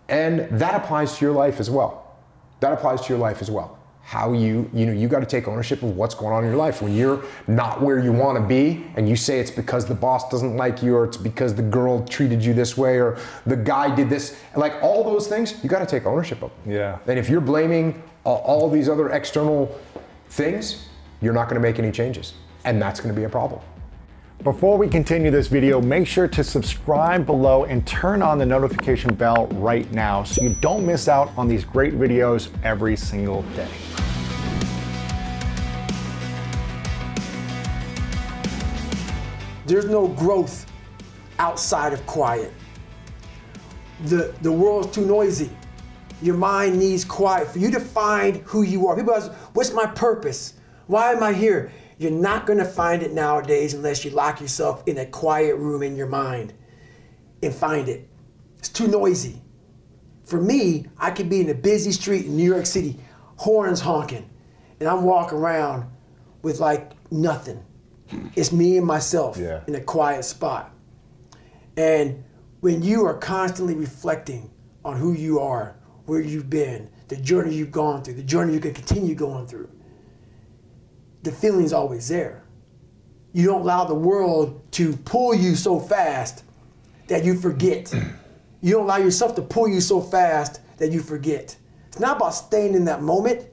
And that applies to your life as well. That applies to your life as well. How you got to take ownership of what's going on in your life. When you're not where you want to be and you say it's because the boss doesn't like you, or it's because the girl treated you this way, or the guy did this, like all those things, you got to take ownership of them. Yeah. And if you're blaming all these other external things, you're not going to make any changes. And that's going to be a problem. Before we continue this video, make sure to subscribe below and turn on the notification bell right now so you don't miss out on these great videos every single day. There's no growth outside of quiet. The world's too noisy. Your mind needs quiet for you to find who you are. People ask, what's my purpose? Why am I here? You're not gonna find it nowadays unless you lock yourself in a quiet room in your mind and find it. It's too noisy. For me, I could be in a busy street in New York City, horns honking, and I'm walking around with like nothing. It's me and myself in a quiet spot. And when you are constantly reflecting on who you are, where you've been, the journey you've gone through, the journey you can continue going through, the feeling's always there. You don't allow the world to pull you so fast that you forget. You don't allow yourself to pull you so fast that you forget. It's not about staying in that moment.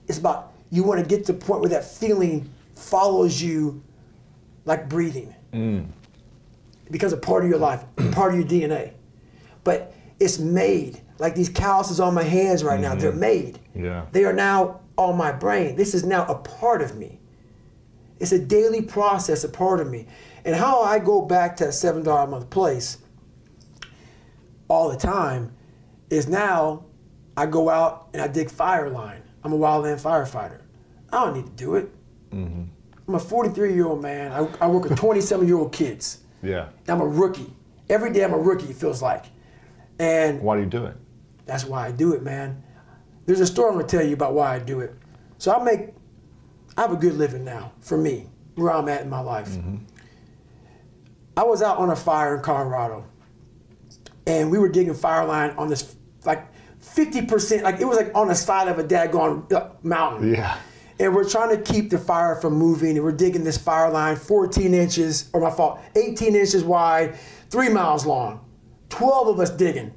It's about you want to get to the point where that feeling follows you like breathing. It becomes a part of your life, part of your DNA. But it's made. Like these calluses on my hands right now, they're made. Yeah. They are now on my brain. This is now a part of me. It's a daily process, a part of me. And how I go back to that $7 a month place all the time is now I go out and I dig fire line. I'm a wildland firefighter. I don't need to do it. I'm a 43-year-old man. I work with 27-year-old kids. Yeah. I'm a rookie. Every day I'm a rookie, it feels like. And why do you do it? That's why I do it, man. There's a story I'm gonna tell you about why I do it. So I have a good living now, for me, where I'm at in my life. I was out on a fire in Colorado, and we were digging fire line on this, like 50%, like it was like on the side of a daggone mountain. Yeah. And we're trying to keep the fire from moving, and we're digging this fire line 14 inches, or my fault, 18 inches wide, 3 miles long, 12 of us digging.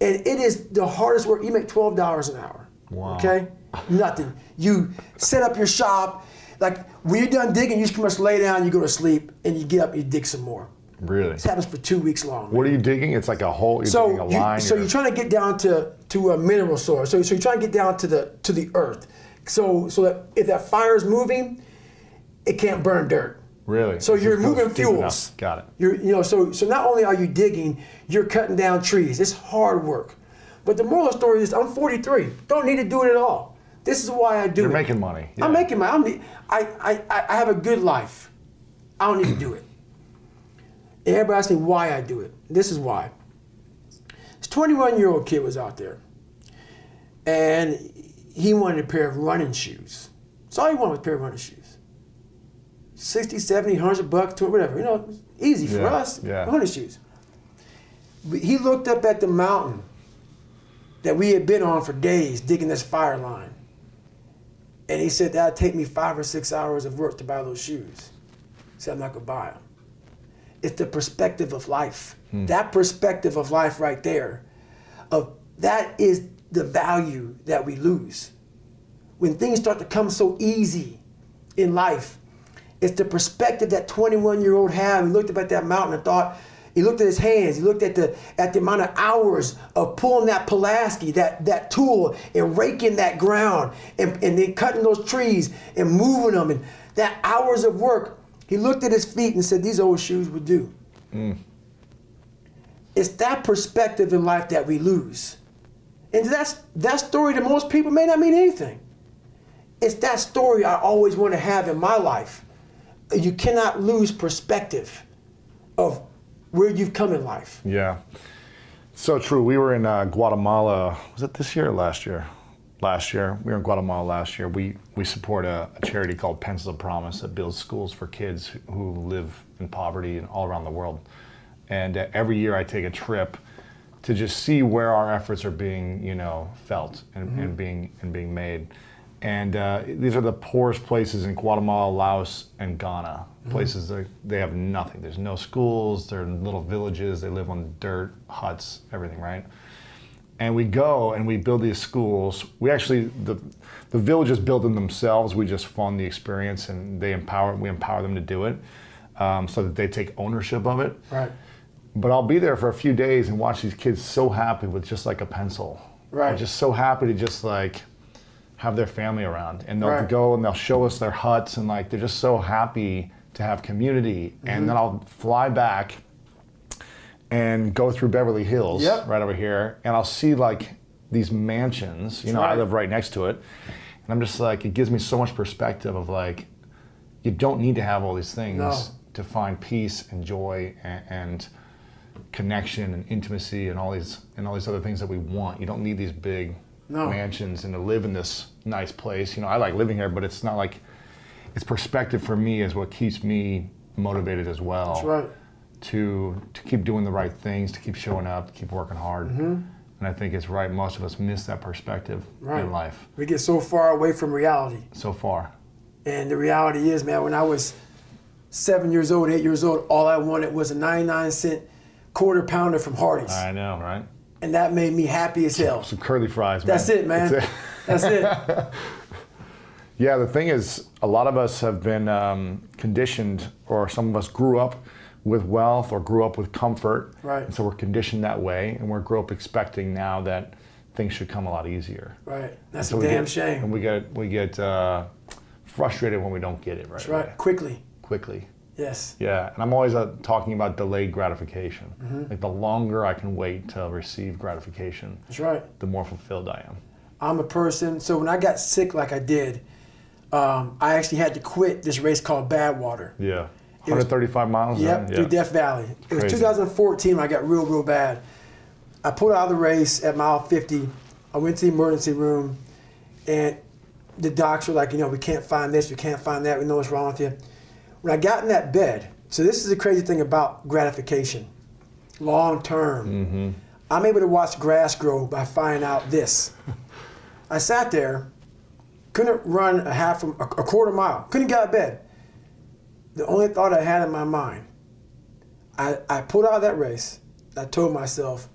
And it is the hardest work. You make $12 an hour. Wow. Okay? Nothing. You set up your shop. Like when you're done digging, you just pretty much lay down, you go to sleep, and you get up and you dig some more. Really? This happens for 2 weeks long. What are you digging? It's like a hole. You're digging a line. So you're trying to get down to a mineral source. So you're trying to get down to the earth. So that if that fire is moving, it can't burn dirt. Really? So you're moving fuels. Got it. So not only are you digging, you're cutting down trees. It's hard work. But the moral of the story is I'm 43. Don't need to do it at all. This is why I do it. You're making money. Yeah. I'm making money. I have a good life. I don't need to do it. And everybody asks me why I do it. This is why. This 21-year-old kid was out there. And he wanted a pair of running shoes. So all he wanted was a pair of running shoes. 60, 70, 100 bucks, whatever. Easy for us. Yeah. Running shoes. But he looked up at the mountain that we had been on for days digging this fire line. And he said, that'd take me 5 or 6 hours of work to buy those shoes. He said, I'm not gonna buy them. It's the perspective of life. That perspective of life right there, of That is the value that we lose. When things start to come so easy in life, it's the perspective that 21-year-old had. He looked up at that mountain and thought, he looked at his hands, he looked at the amount of hours of pulling that Pulaski, that tool, and raking that ground, and then cutting those trees and moving them, and that hours of work. He looked at his feet and said, these old shoes would do. It's that perspective in life that we lose. And that story to most people may not mean anything. It's that story I always want to have in my life. You cannot lose perspective of where you've come in life. Yeah, so true. We were in Guatemala, was it this year or last year? Last year. We were in Guatemala last year. We support a charity called Pencils of Promise that builds schools for kids who live in poverty and all around the world. And every year I take a trip to just see where our efforts are being, felt and being made. And these are the poorest places in Guatemala, Laos, and Ghana. Places that they have nothing. There's no schools. They're in little villages. They live on dirt, huts, everything, right? And we go and we build these schools. We actually, the villages build them themselves. We just fund the experience, and we empower them to do it, so that they take ownership of it. Right. But I'll be there for a few days and watch these kids so happy with just like a pencil. Right. They're just so happy to just like have their family around, and they'll go and they'll show us their huts, and like they're just so happy to have community. And then I'll fly back and go through Beverly Hills, right over here, and I'll see like these mansions. I live right next to it, and I'm just like, it gives me so much perspective of like, you don't need to have all these things to find peace and joy and connection and intimacy and all these other things that we want. You don't need these big mansions and to live in this nice place. I like living here, but it's not like, it's perspective for me is what keeps me motivated as well. That's right. To keep doing the right things, to keep showing up, to keep working hard. And I think it's right, most of us miss that perspective in life. We get so far away from reality. So far. And the reality is, man, when I was 7 years old, 8 years old, all I wanted was a 99-cent quarter pounder from Hardee's. I know, right? And that made me happy as hell. Some curly fries, man. That's it, man. That's it. Yeah, the thing is, a lot of us have been conditioned, or some of us grew up with wealth or grew up with comfort. Right. And so we're conditioned that way, and we grew up expecting now that things should come a lot easier. Right. That's a damn shame. And we get frustrated when we don't get it right. That's right. Quickly. Yes. Yeah, and I'm always talking about delayed gratification. Like the longer I can wait to receive gratification, that's right, the more fulfilled I am. I'm a person, so when I got sick like I did, I actually had to quit this race called Badwater. Yeah, 135 miles? Yep, through Death Valley. It was 2014 when I got real bad. I pulled out of the race at mile 50. I went to the emergency room, and the docs were like, we can't find this, we can't find that, we know what's wrong with you. When I got in that bed, so this is the crazy thing about gratification, long term. I'm able to watch grass grow by finding out this. I sat there, couldn't run a quarter mile, couldn't get out of bed. The only thought I had in my mind, I pulled out of that race. I told myself,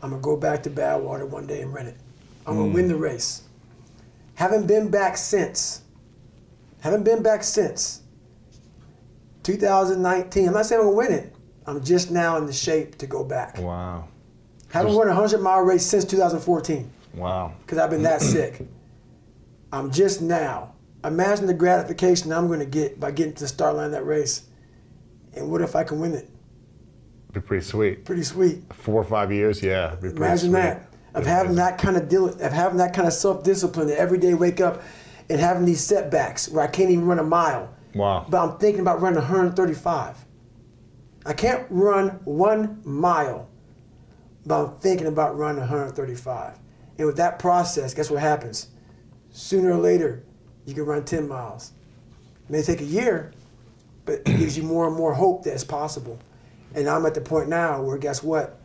I'm gonna go back to Badwater one day and run it. I'm gonna win the race. Haven't been back since. 2019, I'm not saying I'm gonna win it. I'm just now in the shape to go back. Wow. Haven't run a 100-mile race since 2014. Wow. Because I've been that sick. I'm just now. Imagine the gratification I'm gonna get by getting to the start line of that race. And what if I can win it? Be pretty sweet. Pretty sweet. 4 or 5 years, yeah. Be pretty Imagine sweet. that. Of having that kind of self-discipline to every day wake up and having these setbacks where I can't even run a mile. Wow. But I'm thinking about running 135. I can't run 1 mile, but I'm thinking about running 135. And with that process, guess what happens? Sooner or later, you can run 10 miles. It may take a year, but it gives you more and more hope that it's possible. And I'm at the point now where, guess what?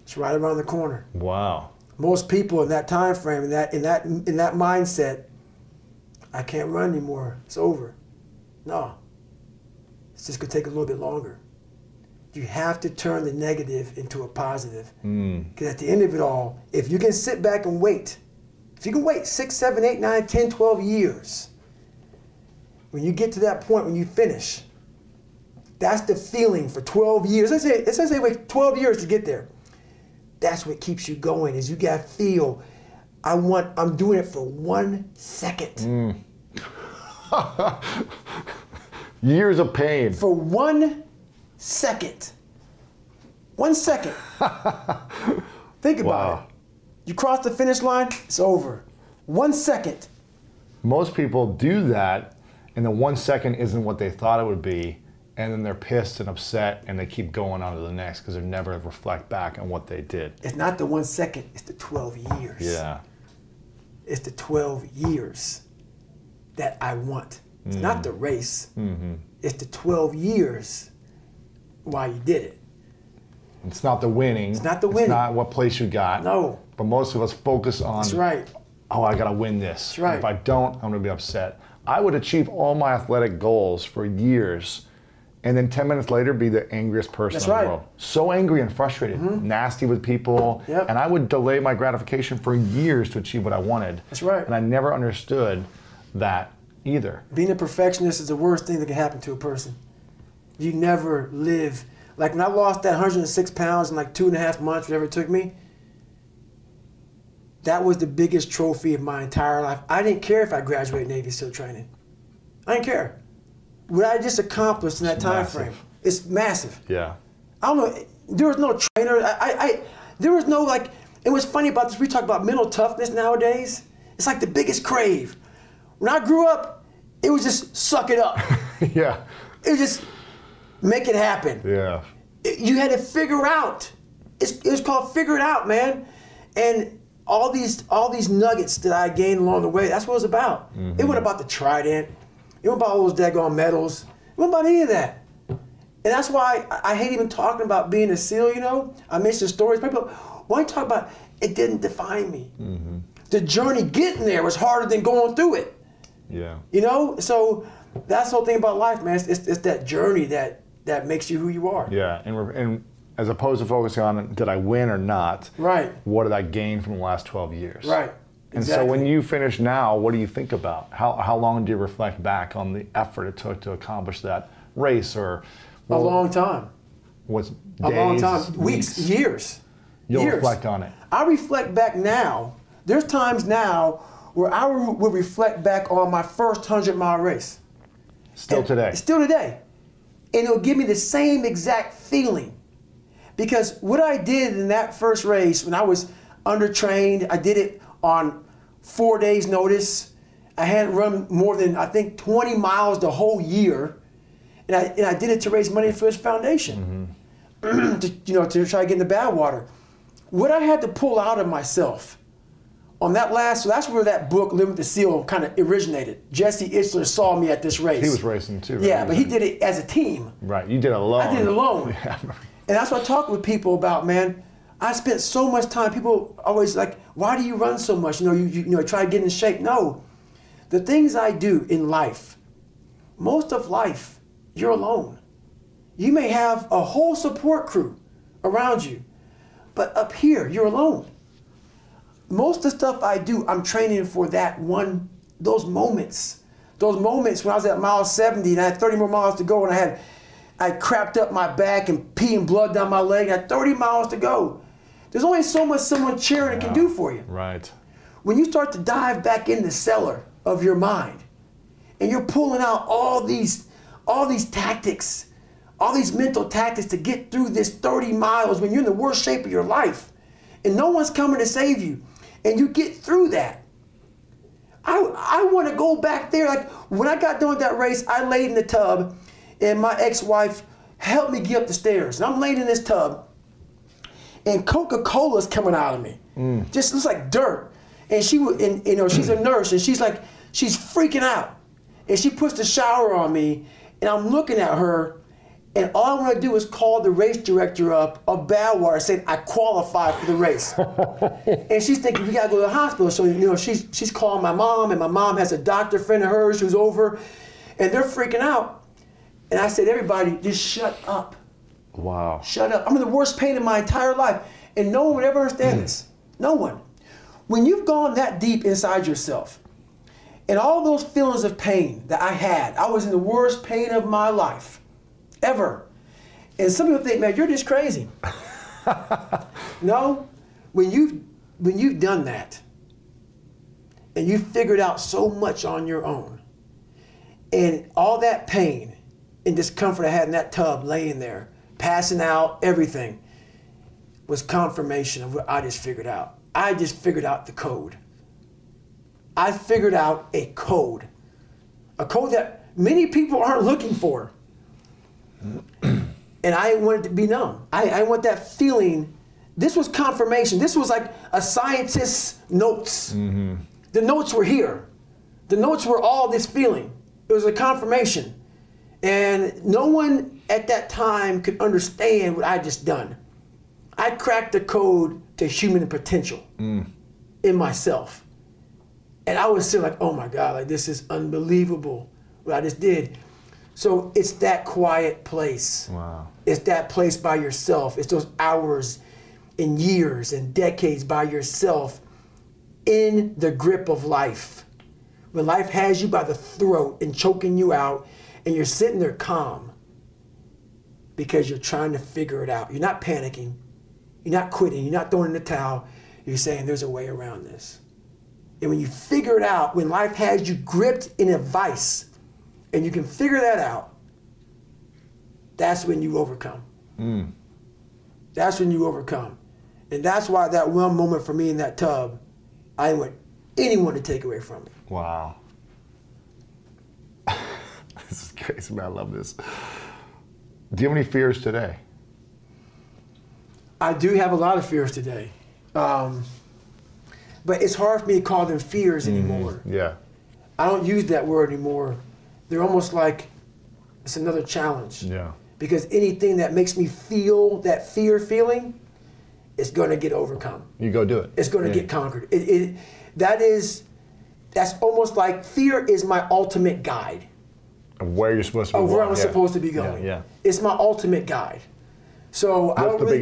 It's right around the corner. Wow. Most people in that time frame, in that mindset, I can't run anymore. It's over. No. It's just gonna take a little bit longer. You have to turn the negative into a positive. Because at the end of it all, if you can sit back and wait, if you can wait 6, 7, 8, 9, 10, 12 years, when you get to that point when you finish, that's the feeling for 12 years. Let's say wait 12 years to get there. That's what keeps you going, is you gotta feel, I'm doing it for 1 second. Years of pain. For 1 second. 1 second. Think about it. You cross the finish line, it's over. 1 second. Most people do that, and the 1 second isn't what they thought it would be, and then they're pissed and upset, and they keep going on to the next because they never reflect back on what they did. It's not the 1 second, it's the 12 years. Yeah. It's the 12 years that I want. It's not the race. It's the 12 years why you did it. It's not the winning. It's not the winning. It's not what place you got. No. But most of us focus on, That's right. oh, I gotta win this. That's right. If I don't, I'm gonna be upset. I would achieve all my athletic goals for years, and then 10 minutes later be the angriest person That's in right. the world. So angry and frustrated, nasty with people, Yep. and I would delay my gratification for years to achieve what I wanted. That's right. And I never understood that either. Being a perfectionist is the worst thing that can happen to a person. You never live. Like when I lost that 106 pounds in like 2.5 months, whatever it took me, that was the biggest trophy of my entire life. I didn't care if I graduated Navy SEAL training. I didn't care. What I just accomplished in that time frame, it's massive. Yeah. I don't know, there was no trainer. There was no like, and what's funny about this, we talk about mental toughness nowadays. It's like the biggest crave. When I grew up, it was just suck it up. Yeah. It was just make it happen. Yeah. You had to figure out. It was called figure it out, man. And all these nuggets that I gained along the way, that's what it was about. It wasn't about the trident. It wasn't about all those daggone medals. It wasn't about any of that. And that's why I hate even talking about being a SEAL, you know? I mention stories. People, why talk about it didn't define me. The journey getting there was harder than going through it. Yeah. You know? So that's the whole thing about life, man. It's that journey that makes you who you are. Yeah, and as opposed to focusing on did I win or not, Right. what did I gain from the last 12 years? Right. And Exactly. so when you finish now, what do you think about? How long do you reflect back on the effort it took to accomplish that race, or A long time. what's A days, long time. Weeks, years. You'll years. reflect on it. I reflect back now. There's times now where I will reflect back on my first 100-mile race. Still today. Still today. And it'll give me the same exact feeling. Because what I did in that first race, when I was undertrained, I did it on 4 days' notice. I hadn't run more than, I think, 20 miles the whole year. And I did it to raise money for this foundation. to try to get in the bad water. What I had to pull out of myself on that last, so that's where that book, Living with the SEAL, kind of originated. Jesse Itzler saw me at this race. He was racing too, right? Yeah, but he did it as a team. Right, you did it alone. I did it alone. Yeah. And that's what I talk with people about, man. I spent so much time, people always like, why do you run so much? You try to get in shape. No, the things I do in life, most of life, you're alone. You may have a whole support crew around you, but up here, you're alone. Most of the stuff I do, I'm training for those moments. Those moments when I was at mile 70 and I had 30 more miles to go and I crapped up my back and pee and blood down my leg. I had 30 miles to go. There's only so much someone cheering can do for you. Right. When you start to dive back in the cellar of your mind and you're pulling out all these tactics, all these mental tactics to get through this 30 miles when you're in the worst shape of your life and no one's coming to save you, and you get through that. I want to go back there. Like when I got done with that race, I laid in the tub and my ex-wife helped me get up the stairs. And I'm laying in this tub and Coca-Cola's coming out of me. Just looks like dirt. And she's a nurse and she's freaking out. And she puts the shower on me and I'm looking at her and all I want to do is call the race director up of Badwater saying I qualify for the race. And she's thinking we got to go to the hospital. So she's calling my mom, and my mom has a doctor friend of hers who's over, and they're freaking out. And I said, everybody, just shut up. Wow. Shut up. I'm in the worst pain in my entire life. And no one would ever understand this. No one. When you've gone that deep inside yourself, and all those feelings of pain that I had, I was in the worst pain of my life, ever. And some people think, man, you're just crazy. No, when you've done that, and you've figured out so much on your own, and all that pain and discomfort I had in that tub, laying there, passing out, everything, was confirmation of what I just figured out. I just figured out the code. I figured out a code that many people aren't looking for. And I wanted to be known. I want that feeling. This was confirmation. This was like a scientist's notes. Mm-hmm. The notes were here. The notes were all this feeling. It was a confirmation. And no one at that time could understand what I just done. I cracked the code to human potential in myself. And I was still like, oh my God, like this is unbelievable what I just did. So it's that quiet place. Wow. It's that place by yourself. It's those hours and years and decades by yourself in the grip of life. When life has you by the throat and choking you out and you're sitting there calm because you're trying to figure it out. You're not panicking. You're not quitting. You're not throwing in the towel. You're saying there's a way around this. And when you figure it out, when life has you gripped in a vice and you can figure that out, that's when you overcome. That's when you overcome. And that's why that one moment for me in that tub, I didn't want anyone to take away from me. Wow. This is crazy, man. I love this. Do you have any fears today? I do have a lot of fears today. But it's hard for me to call them fears anymore. Yeah. I don't use that word anymore. They're almost like it's another challenge. Yeah. Because anything that makes me feel that fear feeling is going to get overcome. You go do it. It's going to get conquered. That's almost like fear is my ultimate guide. Of where you're supposed to be of where going. I'm supposed to be going. Yeah. It's my ultimate guide. So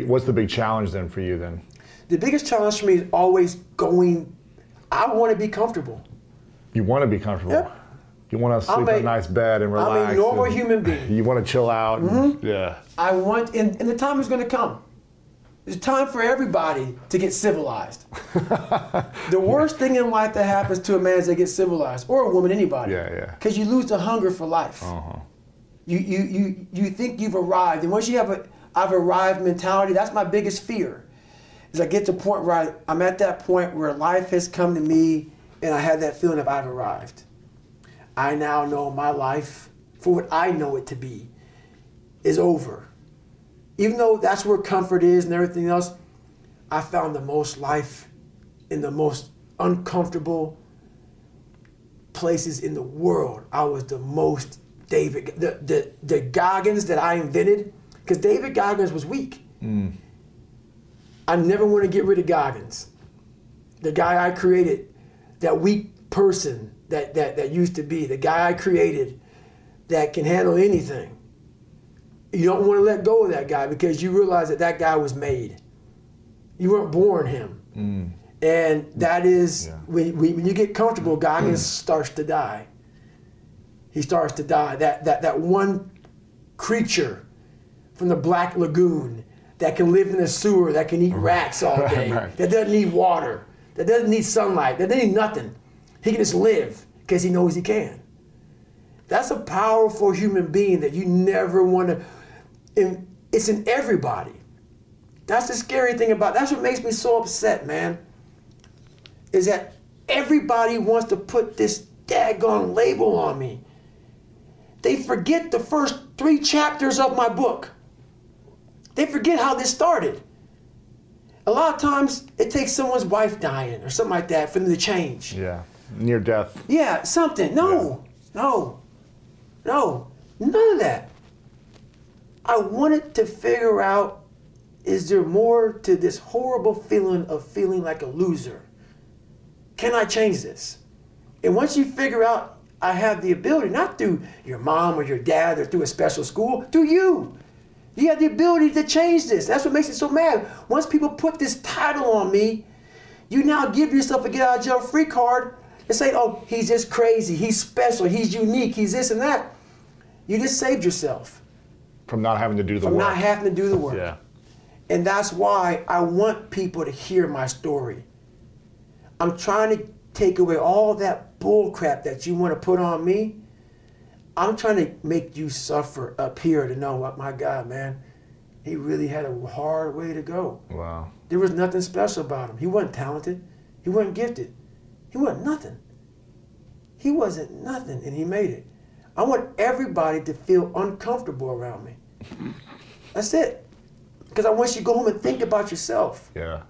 what's the big challenge then for you then? The biggest challenge for me is always going, I want to be comfortable. You want to be comfortable. Yep. You want to sleep in a nice bed and relax. I'm a normal human being. You want to chill out. Mm-hmm. Yeah. I want, and the time is going to come. There's time for everybody to get civilized. The worst thing in life that happens to a man is they get civilized, or a woman, anybody. Yeah. Because you lose the hunger for life. Uh-huh. You think you've arrived, and once you have I've arrived mentality, that's my biggest fear. Is I get to the point where I'm at that point where life has come to me, and I have that feeling of I've arrived. I now know my life, for what I know it to be, is over. Even though that's where comfort is and everything else, I found the most life in the most uncomfortable places in the world. I was the most the Goggins that I invented, because David Goggins was weak. I never want to get rid of Goggins. The guy I created, that weak person that used to be, the guy I created that can handle anything. You don't want to let go of that guy because you realize that guy was made. You weren't born him. And that is, when you get comfortable, Goggins starts to die. He starts to die. That one creature from the Black Lagoon that can live in a sewer, that can eat rats all day, that doesn't need water, that doesn't need sunlight, that doesn't need nothing. He can just live because he knows he can. That's a powerful human being that you never want to, it's in everybody. That's the scary thing that's what makes me so upset, man, is that everybody wants to put this daggone label on me. They forget the first 3 chapters of my book. They forget how this started. A lot of times it takes someone's wife dying or something like that for them to change. Yeah, near death. Yeah, something. No, none of that. I wanted to figure out, is there more to this horrible feeling of feeling like a loser? Can I change this? And once you figure out I have the ability, not through your mom or your dad or through a special school, through you. You have the ability to change this. That's what makes it so mad. Once people put this title on me, you now give yourself a get out of jail free card and say, oh, he's just crazy, he's special, he's unique, he's this and that. You just saved yourself. From not having to do the work. From not having to do the work. Yeah. And that's why I want people to hear my story. I'm trying to take away all that bull crap that you want to put on me. I'm trying to make you suffer up here to know what, my God, man, he really had a hard way to go. Wow. There was nothing special about him. He wasn't talented. He wasn't gifted. He wasn't nothing. He wasn't nothing, and he made it. I want everybody to feel uncomfortable around me. That's it. Because I want you to go home and think about yourself. Yeah.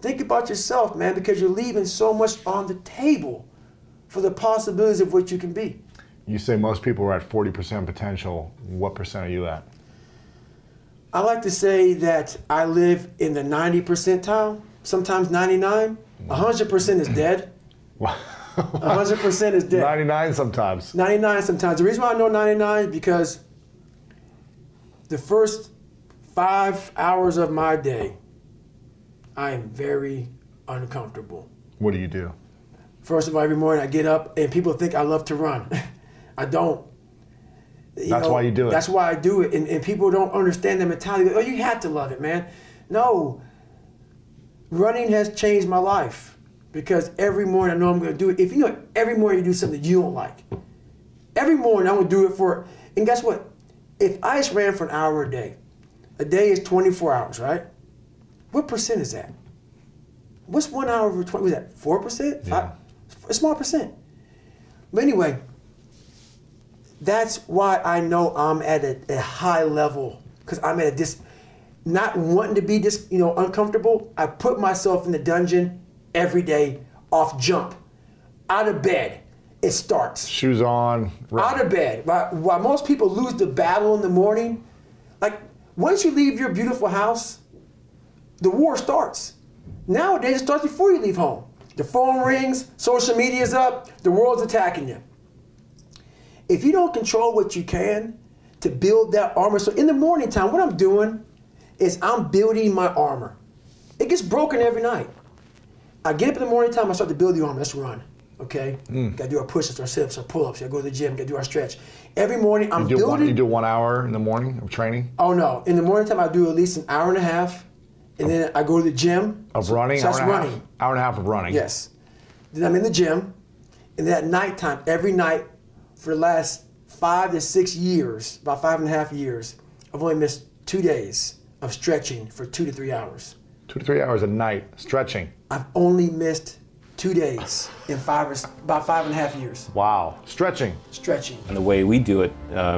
Think about yourself, man, because you're leaving so much on the table for the possibilities of what you can be. You say most people are at 40% potential. What percent are you at? I like to say that I live in the 90 percentile, sometimes 99. 100% is dead. 100% is dead. 99 sometimes. 99 sometimes. The reason why I know 99 is because the first 5 hours of my day, I am very uncomfortable. What do you do? First of all, every morning I get up and people think I love to run. I don't. That's why you do it. That's why I do it. And people don't understand the mentality. Oh, you have to love it, man. No. Running has changed my life because every morning I know I'm going to do it. If you know every morning you do something you don't like, every morning I'm going to do it for, and guess what? If I just ran for an hour a day is 24 hours, right? What percent is that? What's 1 hour over 20? Was that 4%? Yeah. A small percent. But anyway, that's why I know I'm at a high level, because I'm at a not wanting to be uncomfortable. I put myself in the dungeon every day, off jump, out of bed. It starts. Shoes on. Out of bed. While most people lose the battle in the morning, like once you leave your beautiful house, the war starts. Nowadays, it starts before you leave home. The phone rings, social media's up, the world's attacking you. If you don't control what you can to build that armor, so in the morning time, what I'm doing is I'm building my armor. It gets broken every night. I get up in the morning time, I start to build the armor. Let's run, okay? Gotta do our push-ups, our sit-ups, our pull-ups. Gotta go to the gym, gotta do our stretch. Every morning I'm building. You do 1 hour in the morning of training? Oh no, in the morning time I do at least an hour and a half, and then I go to the gym. Of running? So that's running. Hour and a half of running? Yes. Then I'm in the gym, and then at nighttime, every night for the last 5 to 6 years, about 5.5 years, I've only missed 2 days of stretching for 2 to 3 hours. 2 to 3 hours a night stretching. I've only missed 2 days in about 5.5 years. Wow. Stretching. Stretching. And the way we do it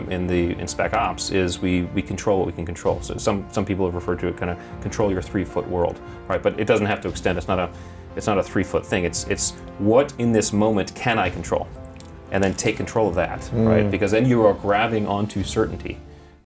in Spec Ops is we control what we can control. So some people have referred to it kind of control your 3-foot world, right? But it doesn't have to extend. It's not a 3-foot thing. It's what in this moment can I control, and then take control of that, right? Because then you are grabbing onto certainty.